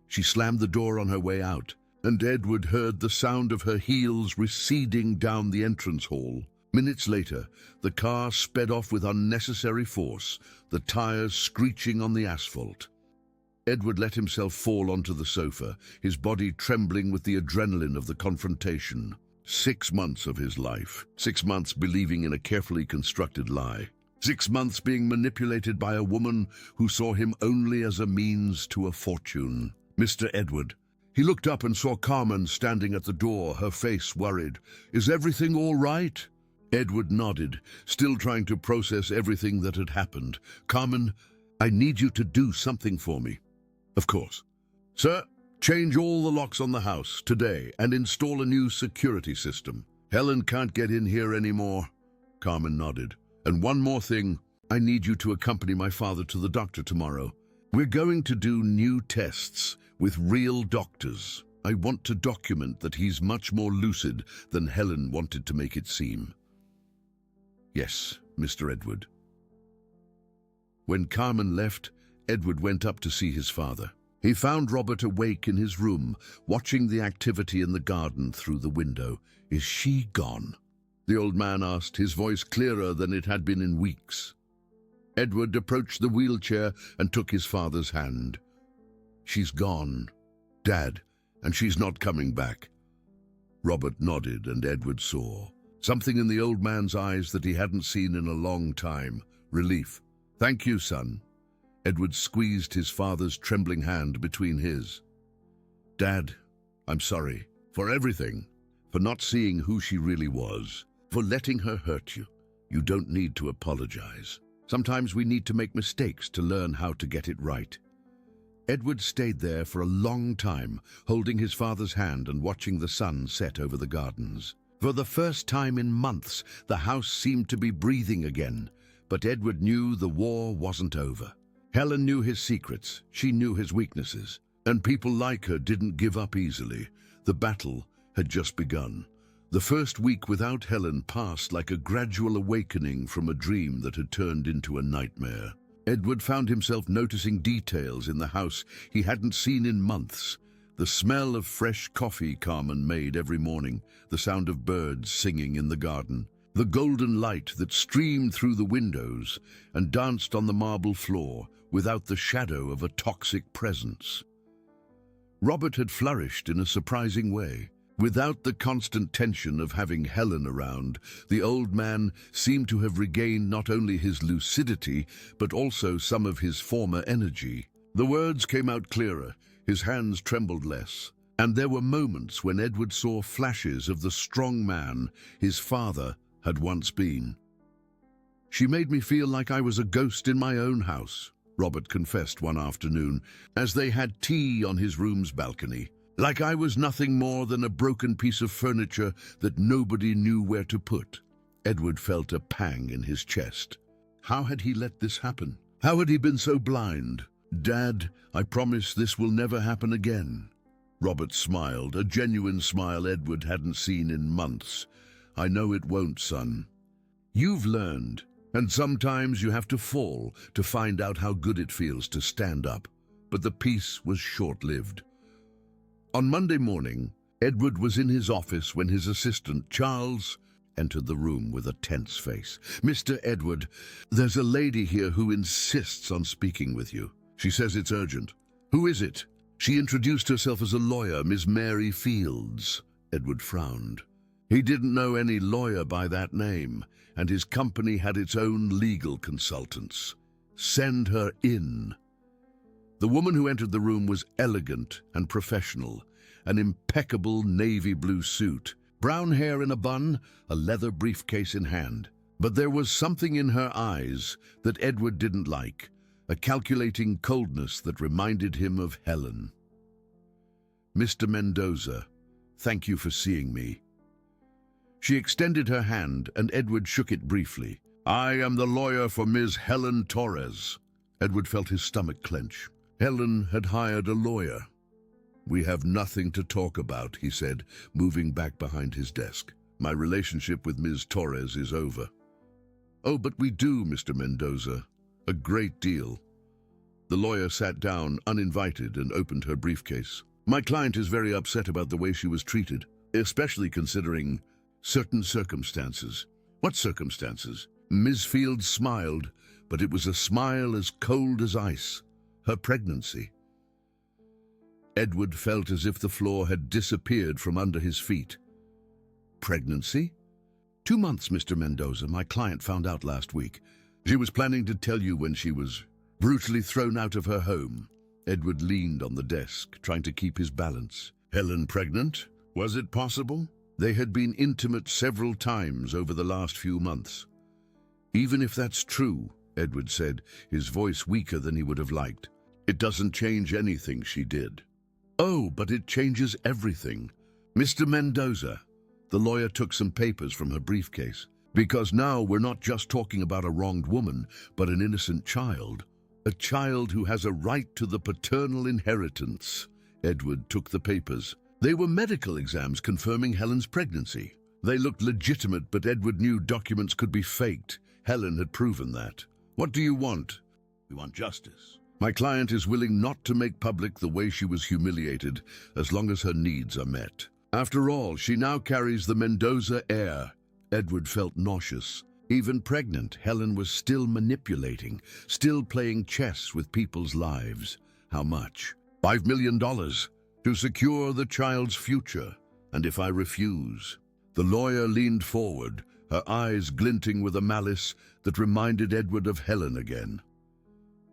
She slammed the door on her way out, and Edward heard the sound of her heels receding down the entrance hall. Minutes later, the car sped off with unnecessary force, the tires screeching on the asphalt. Edward let himself fall onto the sofa, his body trembling with the adrenaline of the confrontation. 6 months of his life. 6 months believing in a carefully constructed lie. 6 months being manipulated by a woman who saw him only as a means to a fortune. Mr. Edward. He looked up and saw Carmen standing at the door, her face worried. Is everything all right? Edward nodded, still trying to process everything that had happened. Carmen, I need you to do something for me. Of course. Sir, change all the locks on the house today and install a new security system. Helen can't get in here anymore. Carmen nodded. And one more thing, I need you to accompany my father to the doctor tomorrow. We're going to do new tests with real doctors. I want to document that he's much more lucid than Helen wanted to make it seem. Yes, Mr. Edward. When Carmen left, Edward went up to see his father. He found Robert awake in his room, watching the activity in the garden through the window. Is she gone? The old man asked, his voice clearer than it had been in weeks. Edward approached the wheelchair and took his father's hand. She's gone, Dad, and she's not coming back. Robert nodded, and Edward saw something in the old man's eyes that he hadn't seen in a long time. Relief. Thank you, son. Edward squeezed his father's trembling hand between his. Dad, I'm sorry for everything, for not seeing who she really was, for letting her hurt you. You don't need to apologize. Sometimes we need to make mistakes to learn how to get it right. Edward stayed there for a long time, holding his father's hand and watching the sun set over the gardens. For the first time in months, the house seemed to be breathing again, but Edward knew the war wasn't over. Helen knew his secrets, she knew his weaknesses, and people like her didn't give up easily. The battle had just begun. The first week without Helen passed like a gradual awakening from a dream that had turned into a nightmare. Edward found himself noticing details in the house he hadn't seen in months. The smell of fresh coffee Carmen made every morning, the sound of birds singing in the garden, the golden light that streamed through the windows and danced on the marble floor without the shadow of a toxic presence. Robert had flourished in a surprising way. Without the constant tension of having Helen around, the old man seemed to have regained not only his lucidity, but also some of his former energy. The words came out clearer, his hands trembled less, and there were moments when Edward saw flashes of the strong man, his father, had once been. She made me feel like I was a ghost in my own house, Robert confessed one afternoon, as they had tea on his room's balcony. Like I was nothing more than a broken piece of furniture that nobody knew where to put. Edward felt a pang in his chest. How had he let this happen? How had he been so blind? Dad, I promise this will never happen again. Robert smiled, a genuine smile Edward hadn't seen in months. I know it won't, son. You've learned, and sometimes you have to fall to find out how good it feels to stand up. But the peace was short-lived. On Monday morning, Edward was in his office when his assistant, Charles, entered the room with a tense face. Mr. Edward, there's a lady here who insists on speaking with you. She says it's urgent. Who is it? She introduced herself as a lawyer, Miss Mary Fields. Edward frowned. He didn't know any lawyer by that name, and his company had its own legal consultants. Send her in. The woman who entered the room was elegant and professional, an impeccable navy blue suit, brown hair in a bun, a leather briefcase in hand. But there was something in her eyes that Edward didn't like, a calculating coldness that reminded him of Helen. Mr. Mendoza, thank you for seeing me. She extended her hand, and Edward shook it briefly. I am the lawyer for Ms. Helen Torres. Edward felt his stomach clench. Helen had hired a lawyer. We have nothing to talk about, he said, moving back behind his desk. My relationship with Ms. Torres is over. Oh, but we do, Mr. Mendoza. A great deal. The lawyer sat down, uninvited, and opened her briefcase. My client is very upset about the way she was treated, especially considering certain circumstances. What circumstances? Ms. Fields smiled, but it was a smile as cold as ice. Her pregnancy. Edward felt as if the floor had disappeared from under his feet. Pregnancy? 2 months, Mr. Mendoza. My client found out last week. She was planning to tell you when she was brutally thrown out of her home. Edward leaned on the desk, trying to keep his balance. Helen pregnant? Was it possible? They had been intimate several times over the last few months. Even if that's true, Edward said, his voice weaker than he would have liked, it doesn't change anything she did. Oh, but it changes everything. Mr. Mendoza, the lawyer took some papers from her briefcase. Because now we're not just talking about a wronged woman, but an innocent child. A child who has a right to the paternal inheritance. Edward took the papers. They were medical exams confirming Helen's pregnancy. They looked legitimate, but Edward knew documents could be faked. Helen had proven that. What do you want? We want justice. My client is willing not to make public the way she was humiliated, as long as her needs are met. After all, she now carries the Mendoza heir. Edward felt nauseous. Even pregnant, Helen was still manipulating, still playing chess with people's lives. How much? $5 million to secure the child's future. And if I refuse? The lawyer leaned forward, her eyes glinting with a malice that reminded Edward of Helen again.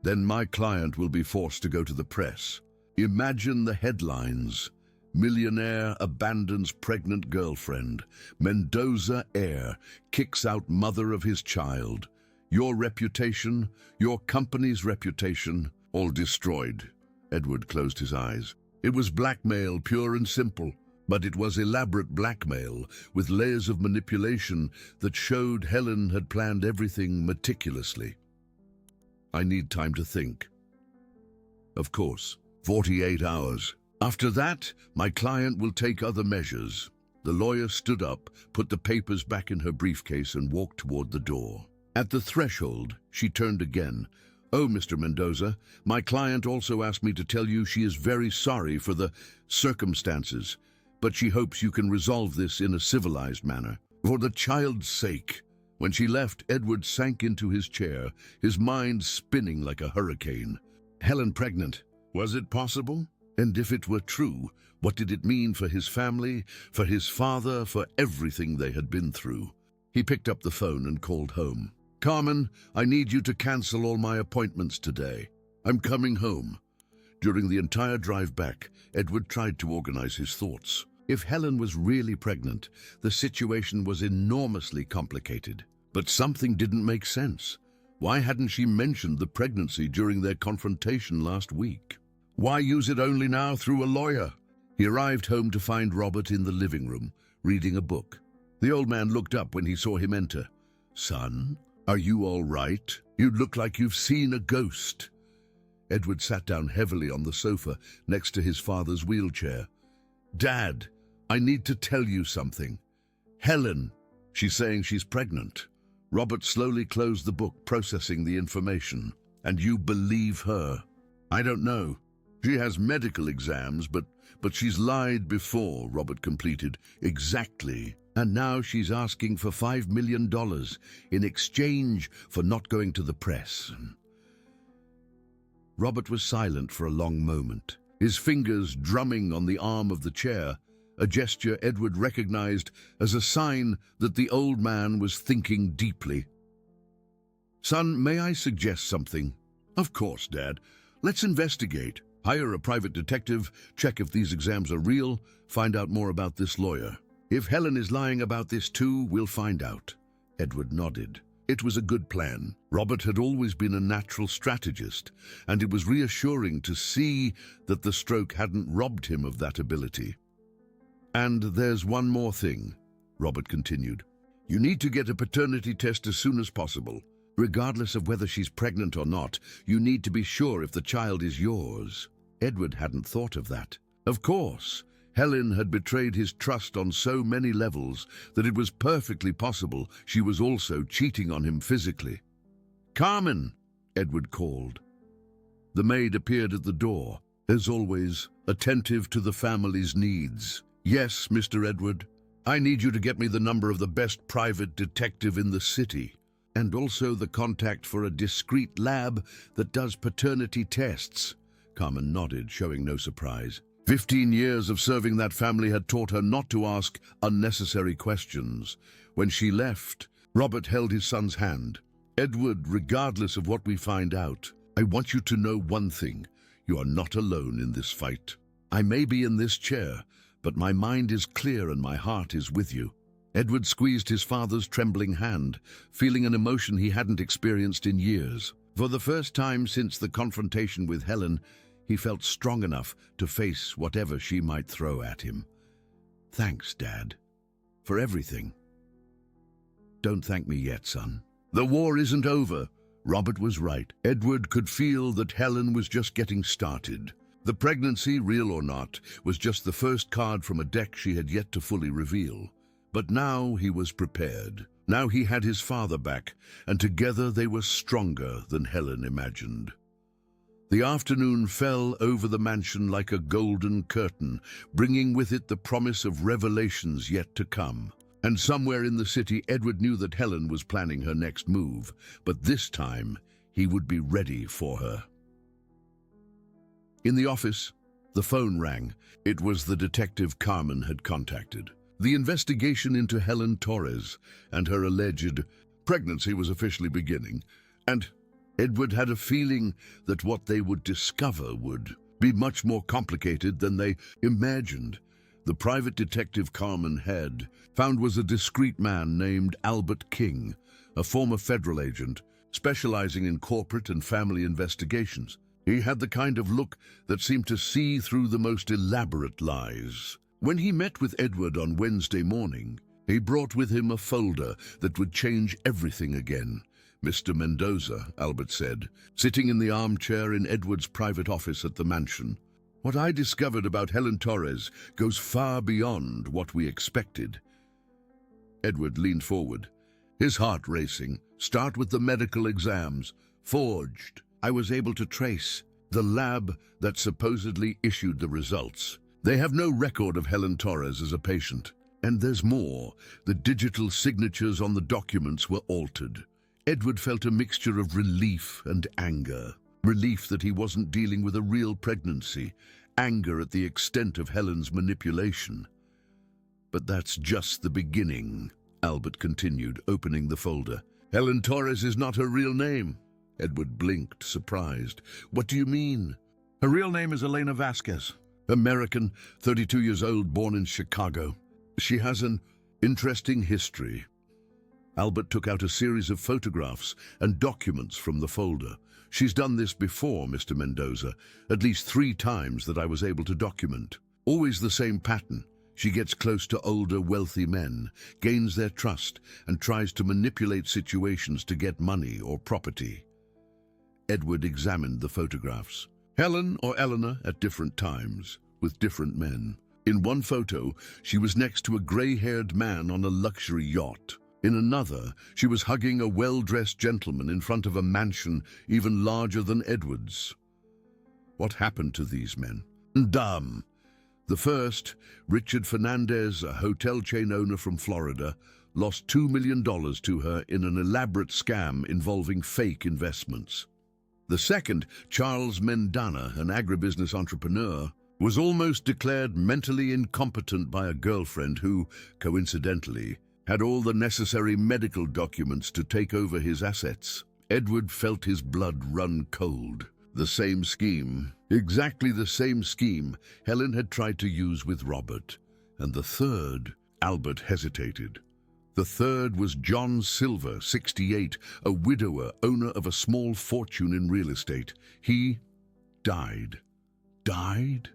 Then my client will be forced to go to the press. Imagine the headlines. Millionaire abandons pregnant girlfriend. Mendoza heir kicks out mother of his child. Your reputation, your company's reputation, all destroyed. Edward closed his eyes. It was blackmail, pure and simple. But it was elaborate blackmail, with layers of manipulation that showed Helen had planned everything meticulously. I need time to think. Of course, 48 hours. After that, my client will take other measures. The lawyer stood up, put the papers back in her briefcase, and walked toward the door. At the threshold, she turned again. Oh, Mr. Mendoza, my client also asked me to tell you she is very sorry for the circumstances, but she hopes you can resolve this in a civilized manner. For the child's sake. When she left, Edward sank into his chair, his mind spinning like a hurricane. Helen pregnant. Was it possible? And if it were true, what did it mean for his family, for his father, for everything they had been through? He picked up the phone and called home. Carmen, I need you to cancel all my appointments today. I'm coming home. During the entire drive back, Edward tried to organize his thoughts. If Helen was really pregnant, the situation was enormously complicated. But something didn't make sense. Why hadn't she mentioned the pregnancy during their confrontation last week? Why use it only now through a lawyer? He arrived home to find Robert in the living room, reading a book. The old man looked up when he saw him enter. "Son, are you all right? You look like you've seen a ghost." Edward sat down heavily on the sofa next to his father's wheelchair. "Dad, I need to tell you something. Helen, she's saying she's pregnant." Robert slowly closed the book, processing the information. "And you believe her?" "I don't know. She has medical exams, but she's lied before," Robert completed. "Exactly. And now she's asking for $5 million in exchange for not going to the press." Robert was silent for a long moment, his fingers drumming on the arm of the chair, a gesture Edward recognized as a sign that the old man was thinking deeply. "Son, may I suggest something?" "Of course, Dad. Let's investigate. Hire a private detective, check if these exams are real, find out more about this lawyer. If Helen is lying about this too, we'll find out." Edward nodded. It was a good plan. Robert had always been a natural strategist, and it was reassuring to see that the stroke hadn't robbed him of that ability. "And there's one more thing," Robert continued. "You need to get a paternity test as soon as possible. Regardless of whether she's pregnant or not, you need to be sure if the child is yours." Edward hadn't thought of that. Of course, Helen had betrayed his trust on so many levels that it was perfectly possible she was also cheating on him physically. "Carmen!" Edward called. The maid appeared at the door, as always, attentive to the family's needs. "Yes, Mr. Edward. I need you to get me the number of the best private detective in the city, and also the contact for a discreet lab that does paternity tests." Carmen nodded, showing no surprise. 15 years of serving that family had taught her not to ask unnecessary questions. When she left, Robert held his son's hand. "Edward, regardless of what we find out, I want you to know one thing. You are not alone in this fight. I may be in this chair, but my mind is clear and my heart is with you." Edward squeezed his father's trembling hand, feeling an emotion he hadn't experienced in years. For the first time since the confrontation with Helen, he felt strong enough to face whatever she might throw at him. "Thanks, Dad, for everything." "Don't thank me yet, son. The war isn't over." Robert was right. Edward could feel that Helen was just getting started. The pregnancy, real or not, was just the first card from a deck she had yet to fully reveal. But now he was prepared. Now he had his father back, and together they were stronger than Helen imagined. The afternoon fell over the mansion like a golden curtain, bringing with it the promise of revelations yet to come. And somewhere in the city, Edward knew that Helen was planning her next move, but this time he would be ready for her. In the office, the phone rang. It was the detective Carmen had contacted. The investigation into Helen Torres and her alleged pregnancy was officially beginning, and Edward had a feeling that what they would discover would be much more complicated than they imagined. The private detective Carmen had found was a discreet man named Albert King, a former federal agent specializing in corporate and family investigations. He had the kind of look that seemed to see through the most elaborate lies. When he met with Edward on Wednesday morning, he brought with him a folder that would change everything again. "Mr. Mendoza," Albert said, sitting in the armchair in Edward's private office at the mansion, "what I discovered about Helen Torres goes far beyond what we expected." Edward leaned forward, his heart racing. "Start with the medical exams. Forged. I was able to trace the lab that supposedly issued the results. They have no record of Helen Torres as a patient. And there's more. The digital signatures on the documents were altered." Edward felt a mixture of relief and anger. Relief that he wasn't dealing with a real pregnancy. Anger at the extent of Helen's manipulation. "But that's just the beginning," Albert continued, opening the folder. "Helen Torres is not her real name." Edward blinked, surprised. "What do you mean?" "Her real name is Elena Vasquez. American, 32 years old, born in Chicago. She has an interesting history. Albert took out a series of photographs and documents from the folder. She's done this before, Mr. Mendoza, at least 3 times that I was able to document. Always the same pattern. She gets close to older, wealthy men, gains their trust, and tries to manipulate situations to get money or property. Edward examined the photographs. Helen or Eleanor at different times, with different men. In one photo, she was next to a gray-haired man on a luxury yacht. In another, she was hugging a well-dressed gentleman in front of a mansion even larger than Edward's. What happened to these men? Dumb. The first, Richard Fernandez, a hotel chain owner from Florida, lost $2 million to her in an elaborate scam involving fake investments. The second, Charles Mendana, an agribusiness entrepreneur, was almost declared mentally incompetent by a girlfriend who, coincidentally, had all the necessary medical documents to take over his assets. Edward felt his blood run cold. The same scheme, exactly the same scheme, Helen had tried to use with Robert. And the third, Albert hesitated. The third was John Silver, 68, a widower, owner of a small fortune in real estate. He died. Died?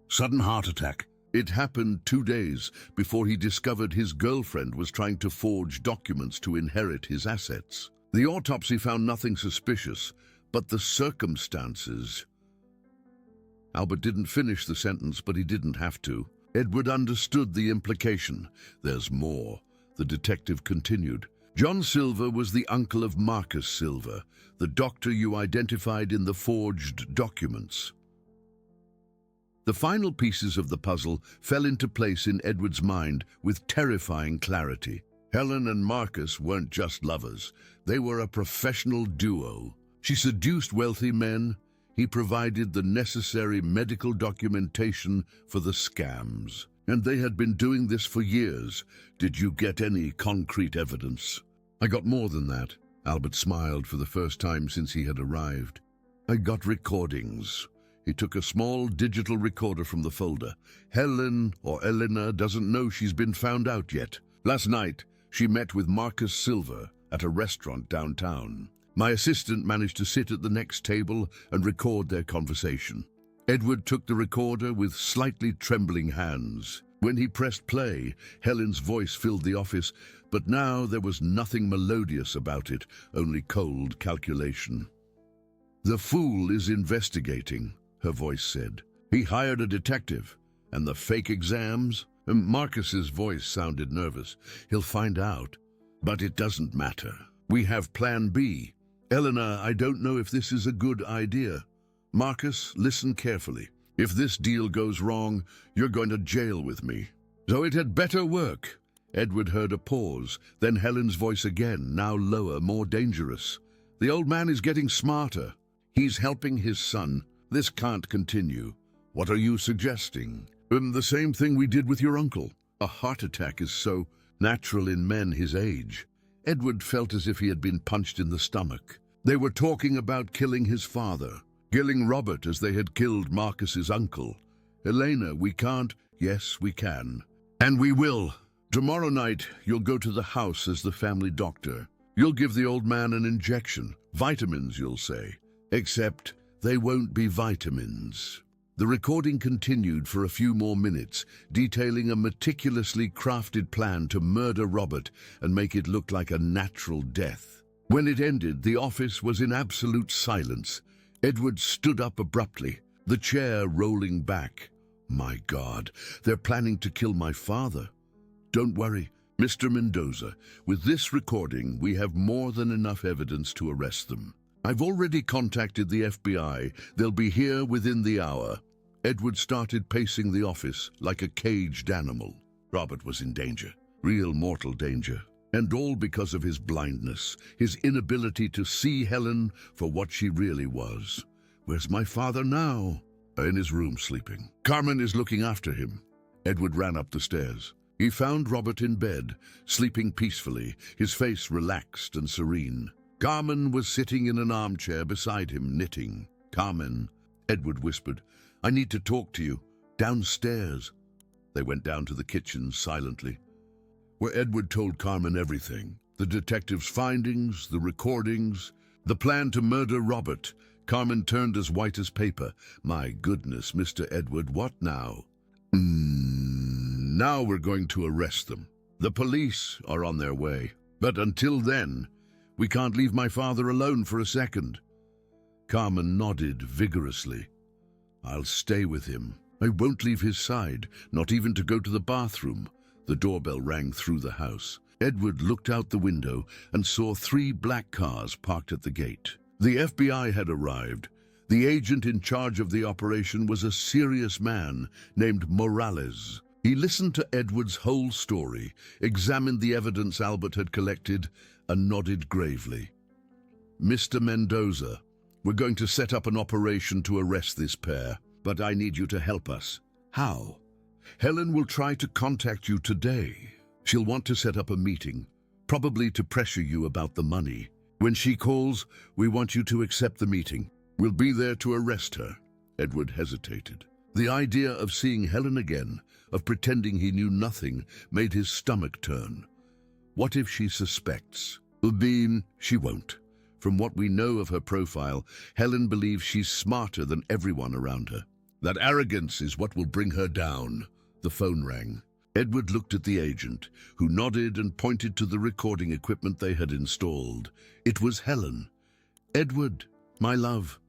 Sudden heart attack. It happened 2 days before he discovered his girlfriend was trying to forge documents to inherit his assets. The autopsy found nothing suspicious, but the circumstances... Albert didn't finish the sentence, but he didn't have to. Edward understood the implication. There's more. The detective continued. John Silver was the uncle of Marcus Silver, the doctor you identified in the forged documents. The final pieces of the puzzle fell into place in Edward's mind with terrifying clarity. Helen and Marcus weren't just lovers. They were a professional duo. She seduced wealthy men. He provided the necessary medical documentation for the scams. And they had been doing this for years. Did you get any concrete evidence? I got more than that. Albert smiled for the first time since he had arrived. I got recordings. He took a small digital recorder from the folder. Helen or Eleanor doesn't know she's been found out yet. Last night, she met with Marcus Silver at a restaurant downtown. My assistant managed to sit at the next table and record their conversation. Edward took the recorder with slightly trembling hands. When he pressed play, Helen's voice filled the office, but now there was nothing melodious about it, only cold calculation. The fool is investigating, her voice said. He hired a detective. And the fake exams? Marcus's voice sounded nervous. He'll find out. But it doesn't matter. We have Plan B. Eleanor, I don't know if this is a good idea. Marcus, listen carefully. If this deal goes wrong, you're going to jail with me. So it had better work. Edward heard a pause, then Helen's voice again, now lower, more dangerous. The old man is getting smarter. He's helping his son. This can't continue. What are you suggesting? The same thing we did with your uncle. A heart attack is so natural in men his age. Edward felt as if he had been punched in the stomach. They were talking about killing his father, killing Robert as they had killed Marcus's uncle. Elena, we can't. Yes, we can. And we will. Tomorrow night, you'll go to the house as the family doctor. You'll give the old man an injection. Vitamins, you'll say. Except they won't be vitamins. The recording continued for a few more minutes, detailing a meticulously crafted plan to murder Robert and make it look like a natural death. When it ended, the office was in absolute silence. Edward stood up abruptly, the chair rolling back. My God, they're planning to kill my father. Don't worry, Mr. Mendoza. With this recording, we have more than enough evidence to arrest them. I've already contacted the FBI. They'll be here within the hour. Edward started pacing the office like a caged animal. Robert was in danger, real mortal danger. And all because of his blindness, his inability to see Helen for what she really was. Where's my father now? In his room sleeping. Carmen is looking after him. Edward ran up the stairs. He found Robert in bed, sleeping peacefully, his face relaxed and serene. Carmen was sitting in an armchair beside him, knitting. Carmen, Edward whispered, I need to talk to you. Downstairs. They went down to the kitchen silently, where Edward told Carmen everything. The detective's findings, the recordings, the plan to murder Robert. Carmen turned as white as paper. My goodness, Mr. Edward, what now? Now we're going to arrest them. The police are on their way. But until then, we can't leave my father alone for a second. Carmen nodded vigorously. I'll stay with him. I won't leave his side, not even to go to the bathroom. The doorbell rang through the house. Edward looked out the window and saw 3 black cars parked at the gate. The FBI had arrived. The agent in charge of the operation was a serious man named Morales. He listened to Edward's whole story, examined the evidence Albert had collected, and nodded gravely. Mr. Mendoza, we're going to set up an operation to arrest this pair, but I need you to help us. How? Helen will try to contact you today. She'll want to set up a meeting, probably to pressure you about the money. When she calls, we want you to accept the meeting. We'll be there to arrest her. Edward hesitated. The idea of seeing Helen again, of pretending he knew nothing, made his stomach turn. What if she suspects? She won't. From what we know of her profile, Helen believes she's smarter than everyone around her. That arrogance is what will bring her down. The phone rang. Edward looked at the agent, who nodded and pointed to the recording equipment they had installed. It was Helen. Edward, my love.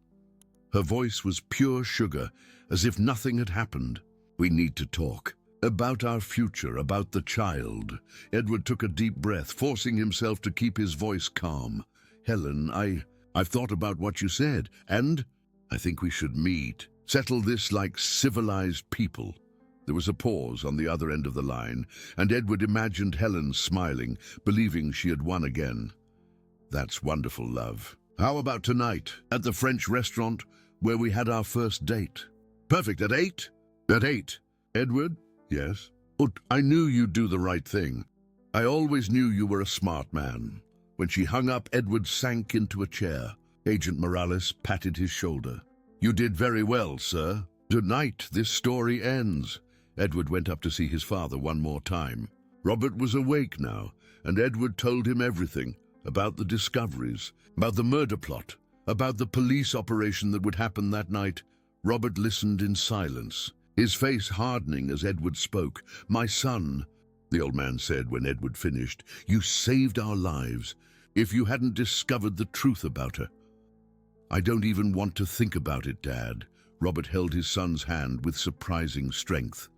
Her voice was pure sugar, as if nothing had happened. We need to talk. About our future, about the child. Edward took a deep breath, forcing himself to keep his voice calm. Helen, I've thought about what you said, and I think we should meet. Settle this like civilized people. There was a pause on the other end of the line, and Edward imagined Helen smiling, believing she had won again. That's wonderful, love. How about tonight, at the French restaurant where we had our first date? Perfect, at 8? At 8. Edward? Yes? Oh, I knew you'd do the right thing. I always knew you were a smart man. When she hung up, Edward sank into a chair. Agent Morales patted his shoulder. You did very well, sir. Tonight, this story ends. Edward went up to see his father one more time. Robert was awake now, and Edward told him everything about the discoveries, about the murder plot, about the police operation that would happen that night. Robert listened in silence, his face hardening as Edward spoke. My son, the old man said when Edward finished, you saved our lives. If you hadn't discovered the truth about her. I don't even want to think about it, Dad. Robert held his son's hand with surprising strength.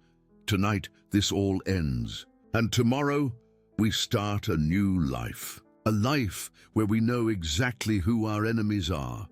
Tonight, this all ends. And tomorrow, we start a new life. A life where we know exactly who our enemies are.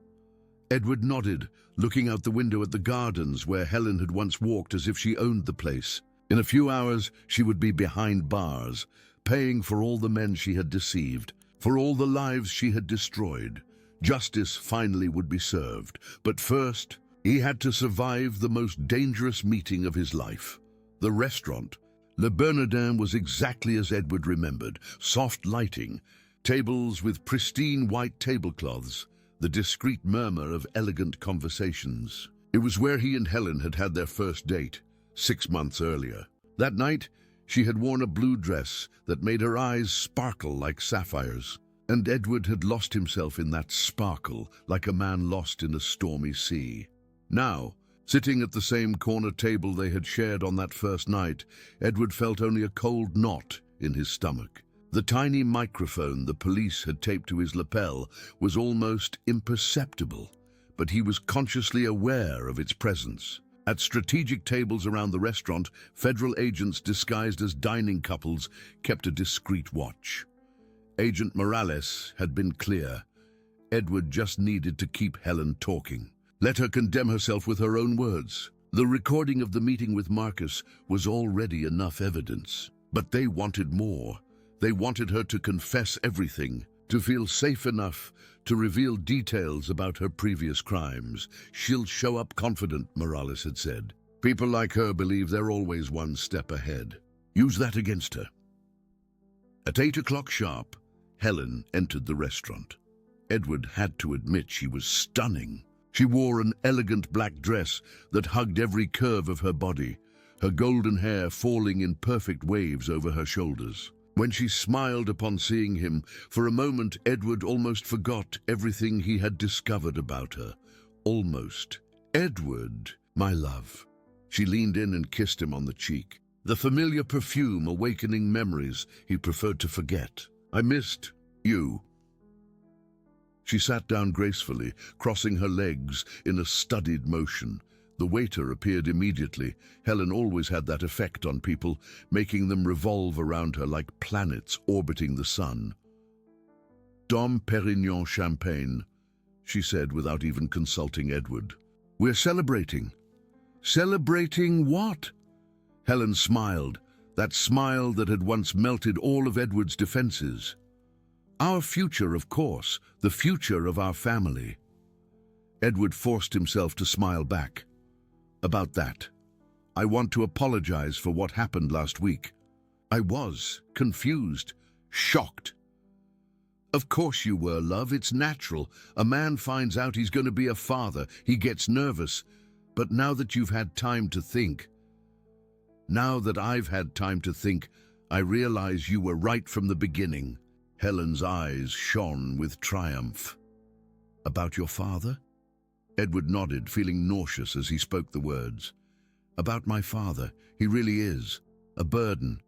Edward nodded, looking out the window at the gardens where Helen had once walked as if she owned the place. In a few hours, she would be behind bars, paying for all the men she had deceived, for all the lives she had destroyed. Justice finally would be served. But first, he had to survive the most dangerous meeting of his life. The restaurant. Le Bernardin was exactly as Edward remembered. Soft lighting, tables with pristine white tablecloths, the discreet murmur of elegant conversations. It was where he and Helen had had their first date, 6 months earlier. That night, she had worn a blue dress that made her eyes sparkle like sapphires. And Edward had lost himself in that sparkle, like a man lost in a stormy sea. Now, sitting at the same corner table they had shared on that first night, Edward felt only a cold knot in his stomach. The tiny microphone the police had taped to his lapel was almost imperceptible, but he was consciously aware of its presence. At strategic tables around the restaurant, federal agents disguised as dining couples kept a discreet watch. Agent Morales had been clear. Edward just needed to keep Helen talking. Let her condemn herself with her own words. The recording of the meeting with Marcus was already enough evidence. But they wanted more. They wanted her to confess everything, to feel safe enough to reveal details about her previous crimes. She'll show up confident, Morales had said. People like her believe they're always one step ahead. Use that against her. At 8 o'clock sharp, Helen entered the restaurant. Edward had to admit she was stunning. She wore an elegant black dress that hugged every curve of her body, her golden hair falling in perfect waves over her shoulders. When she smiled upon seeing him, for a moment Edward almost forgot everything he had discovered about her. Almost. "Edward, my love." She leaned in and kissed him on the cheek, the familiar perfume awakening memories he preferred to forget. "I missed you." She sat down gracefully, crossing her legs in a studied motion. The waiter appeared immediately. Helen always had that effect on people, making them revolve around her like planets orbiting the sun. "Dom Perignon champagne," she said without even consulting Edward. "We're celebrating." "Celebrating what?" Helen smiled, that smile that had once melted all of Edward's defenses. "Our future, of course, the future of our family." Edward forced himself to smile back. "About that, I want to apologize for what happened last week. I was confused, shocked." "Of course you were, love. It's natural. A man finds out he's going to be a father. He gets nervous. But now that you've had time to think, now that I've had time to think, I realize you were right from the beginning." Helen's eyes shone with triumph. "About your father?" Edward nodded, feeling nauseous as he spoke the words. "About my father. He really is a burden,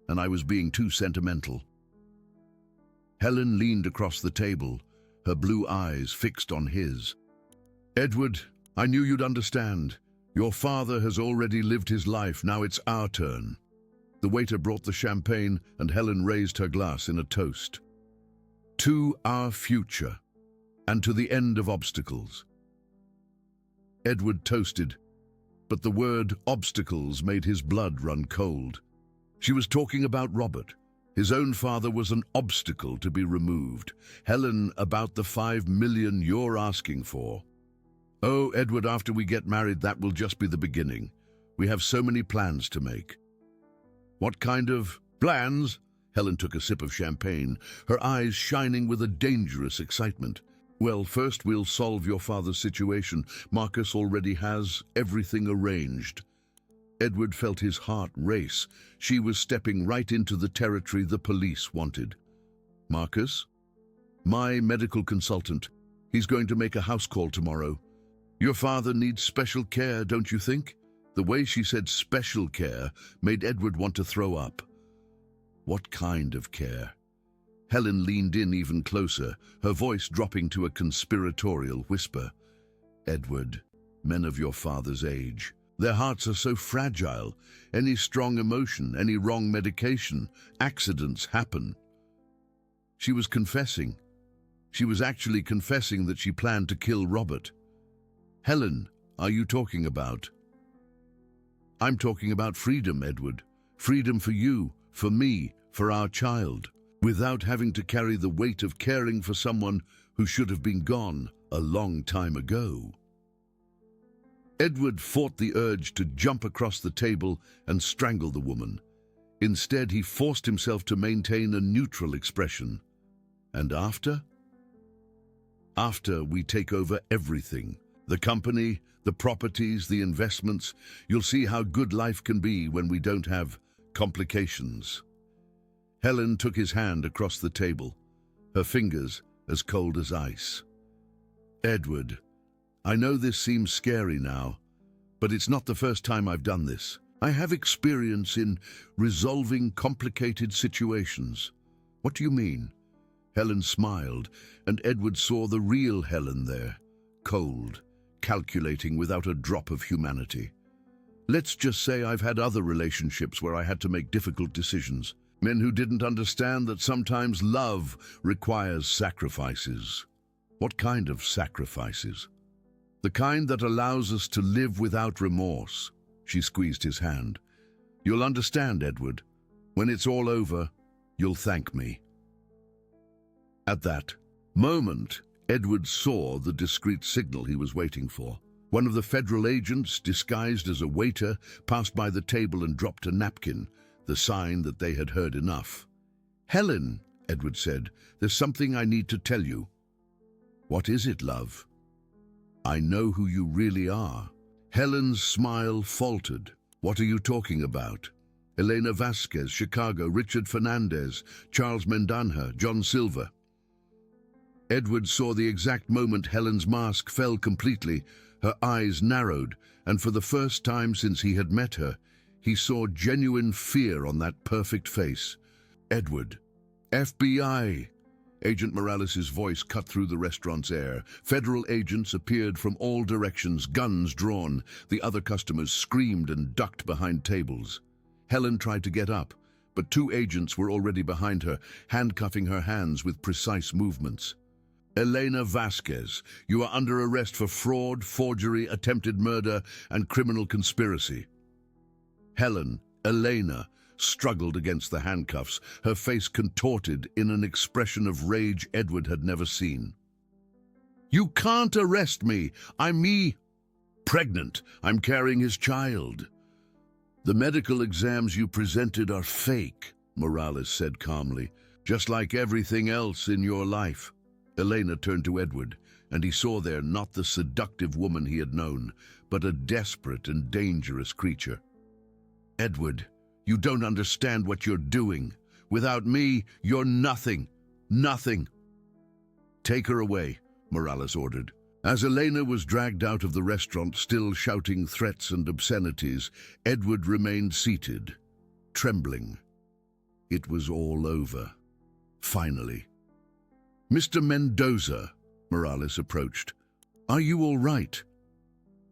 and I was being too sentimental." Helen leaned across the table, her blue eyes fixed on his. "Edward, I knew you'd understand. Your father has already lived his life. Now it's our turn." The waiter brought the champagne, and Helen raised her glass in a toast. "To our future, and to the end of obstacles." Edward toasted, but the word obstacles made his blood run cold. She was talking about Robert. His own father was an obstacle to be removed. Helen, about the 5 million you're asking for. "Oh, Edward, after we get married, that will just be the beginning. We have so many plans to make." "What kind of plans?" Helen took a sip of champagne, her eyes shining with a dangerous excitement. "Well, first we'll solve your father's situation. Marcus already has everything arranged." Edward felt his heart race. She was stepping right into the territory the police wanted. "Marcus? My medical consultant. He's going to make a house call tomorrow. Your father needs special care, don't you think?" The way she said special care made Edward want to throw up. What kind of care? Helen leaned in even closer, her voice dropping to a conspiratorial whisper. "Edward, men of your father's age, their hearts are so fragile. Any strong emotion, any wrong medication, accidents happen." She was confessing. She was actually confessing that she planned to kill Robert. "Helen, are you talking about?" "I'm talking about freedom, Edward. Freedom for you, for me, for our child, without having to carry the weight of caring for someone who should have been gone a long time ago." Edward fought the urge to jump across the table and strangle the woman. Instead, he forced himself to maintain a neutral expression. "And after? After we take over everything. The company, the properties, the investments. You'll see how good life can be when we don't have complications." Helen took his hand across the table, her fingers as cold as ice. "Edward, I know this seems scary now, but it's not the first time I've done this. I have experience in resolving complicated situations." "What do you mean?" Helen smiled, and Edward saw the real Helen there, cold, calculating without a drop of humanity. "Let's just say I've had other relationships where I had to make difficult decisions. Men who didn't understand that sometimes love requires sacrifices." "What kind of sacrifices?" "The kind that allows us to live without remorse." She squeezed his hand. "You'll understand, Edward. When it's all over, you'll thank me." At that moment, Edward saw the discreet signal he was waiting for. One of the federal agents, disguised as a waiter, passed by the table and dropped a napkin, the sign that they had heard enough. "Helen," Edward said, "there's something I need to tell you." "What is it, love?" I know who you really are. Helen's smile faltered. What are you talking about? Elena Vasquez, Chicago, Richard Fernandez, Charles Mendanja, John Silver. Edward saw the exact moment Helen's mask fell completely. Her eyes narrowed, and for the first time since he had met her, he saw genuine fear on that perfect face. Edward. FBI. Agent Morales' voice cut through the restaurant's air. Federal agents appeared from all directions, guns drawn. The other customers screamed and ducked behind tables. Helen tried to get up, but two agents were already behind her, handcuffing her hands with precise movements. Elena Vasquez, you are under arrest for fraud, forgery, attempted murder, and criminal conspiracy. Helen, Elena, struggled against the handcuffs, her face contorted in an expression of rage Edward had never seen. You can't arrest me. I'm me. Pregnant. I'm carrying his child. The medical exams you presented are fake, Morales said calmly, just like everything else in your life. Elena turned to Edward, and he saw there not the seductive woman he had known, but a desperate and dangerous creature. Edward, you don't understand what you're doing. Without me, you're nothing. Nothing. Take her away, Morales ordered. As Elena was dragged out of the restaurant, still shouting threats and obscenities, Edward remained seated, trembling. It was all over. Finally. Mr. Mendoza, Morales approached. Are you all right?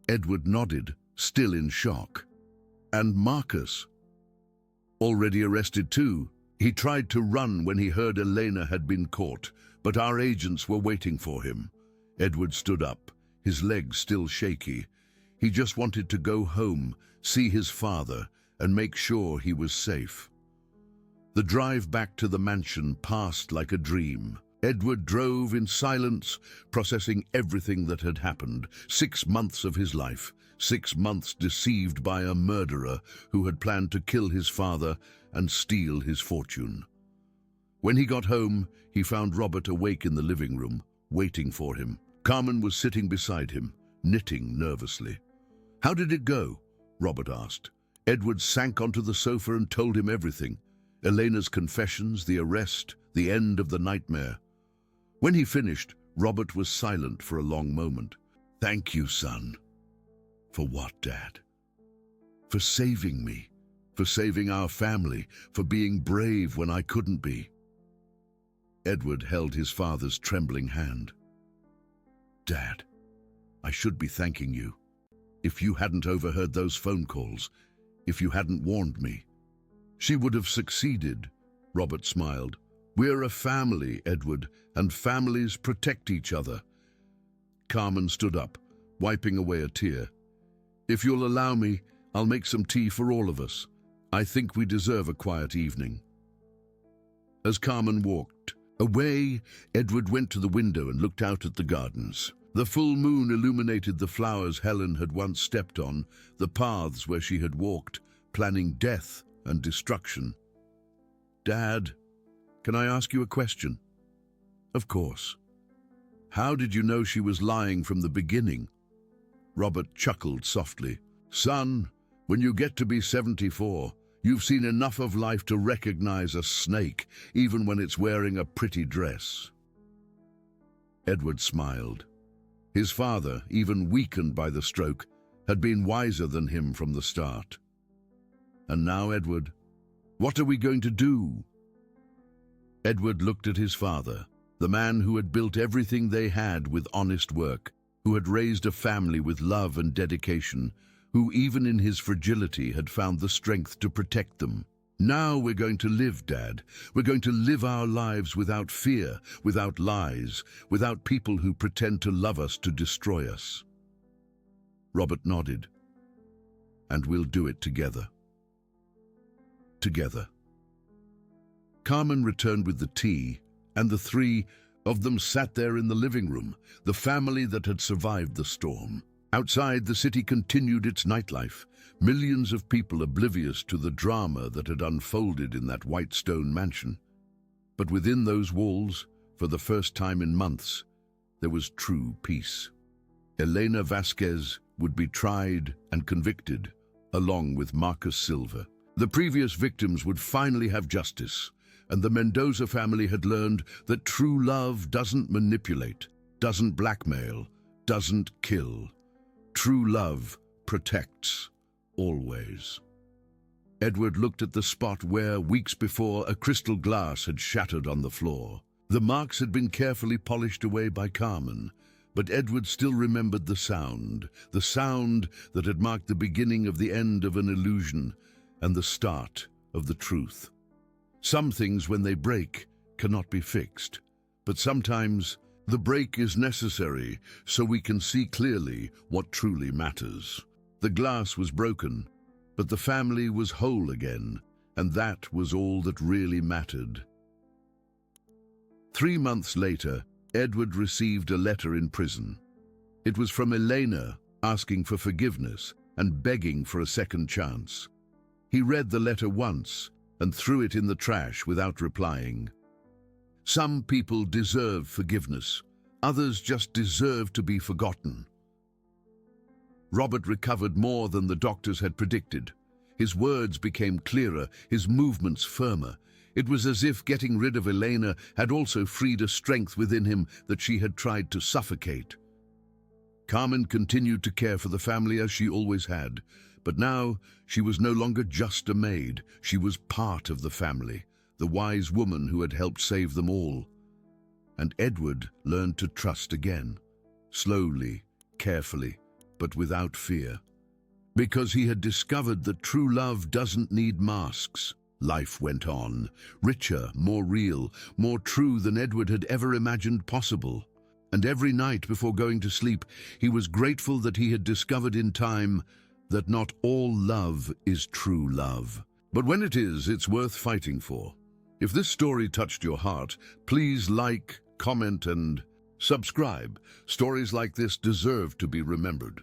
Edward nodded, still in shock. And Marcus? Already arrested too. He tried to run when he heard Elena had been caught, but our agents were waiting for him. Edward stood up, his legs still shaky. He just wanted to go home, see his father, and make sure he was safe. The drive back to the mansion passed like a dream. Edward drove in silence, processing everything that had happened. 6 months of his life, 6 months deceived by a murderer who had planned to kill his father and steal his fortune. When he got home, he found Robert awake in the living room, waiting for him. Carmen was sitting beside him, knitting nervously. How did it go? Robert asked. Edward sank onto the sofa and told him everything. Elena's confessions, the arrest, the end of the nightmare. When he finished, Robert was silent for a long moment. Thank you, son. For what, Dad? For saving me, for saving our family, for being brave when I couldn't be. Edward held his father's trembling hand. Dad, I should be thanking you. If you hadn't overheard those phone calls, if you hadn't warned me. She would have succeeded, Robert smiled. We're a family, Edward, and families protect each other. Carmen stood up, wiping away a tear. If you'll allow me, I'll make some tea for all of us. I think we deserve a quiet evening. As Carmen walked away, Edward went to the window and looked out at the gardens. The full moon illuminated the flowers Helen had once stepped on, the paths where she had walked, planning death and destruction. Dad, can I ask you a question? Of course. How did you know she was lying from the beginning? Robert chuckled softly. Son, when you get to be 74, you've seen enough of life to recognize a snake, even when it's wearing a pretty dress. Edward smiled. His father, even weakened by the stroke, had been wiser than him from the start. And now, Edward, what are we going to do? Edward looked at his father, the man who had built everything they had with honest work, who had raised a family with love and dedication, who even in his fragility had found the strength to protect them. Now we're going to live, Dad. We're going to live our lives without fear, without lies, without people who pretend to love us to destroy us. Robert nodded. And we'll do it together. Together. Carmen returned with the tea, and the three of them sat there in the living room, the family that had survived the storm. Outside, the city continued its nightlife, millions of people oblivious to the drama that had unfolded in that white stone mansion. But within those walls, for the first time in months, there was true peace. Elena Vasquez would be tried and convicted, along with Marcus Silva. The previous victims would finally have justice, and the Mendoza family had learned that true love doesn't manipulate, doesn't blackmail, doesn't kill. True love protects, always. Edward looked at the spot where, weeks before, a crystal glass had shattered on the floor. The marks had been carefully polished away by Carmen, but Edward still remembered the sound that had marked the beginning of the end of an illusion and the start of the truth. Some things, when they break, cannot be fixed, but sometimes the break is necessary so we can see clearly what truly matters. The glass was broken, but the family was whole again, and that was all that really mattered. 3 months later, Edward received a letter in prison. It was from Elena, asking for forgiveness and begging for a second chance. He read the letter once and threw it in the trash without replying. Some people deserve forgiveness. Others just deserve to be forgotten. Robert recovered more than the doctors had predicted. His words became clearer, his movements firmer. It was as if getting rid of Elena had also freed a strength within him that she had tried to suffocate. Carmen continued to care for the family as she always had, but now she was no longer just a maid. She was part of the family, the wise woman who had helped save them all. And Edward learned to trust again, slowly, carefully, but without fear. Because he had discovered that true love doesn't need masks. Life went on, richer, more real, more true than Edward had ever imagined possible. And every night before going to sleep, he was grateful that he had discovered in time that not all love is true love. But when it is, it's worth fighting for. If this story touched your heart, please like, comment, and subscribe. Stories like this deserve to be remembered.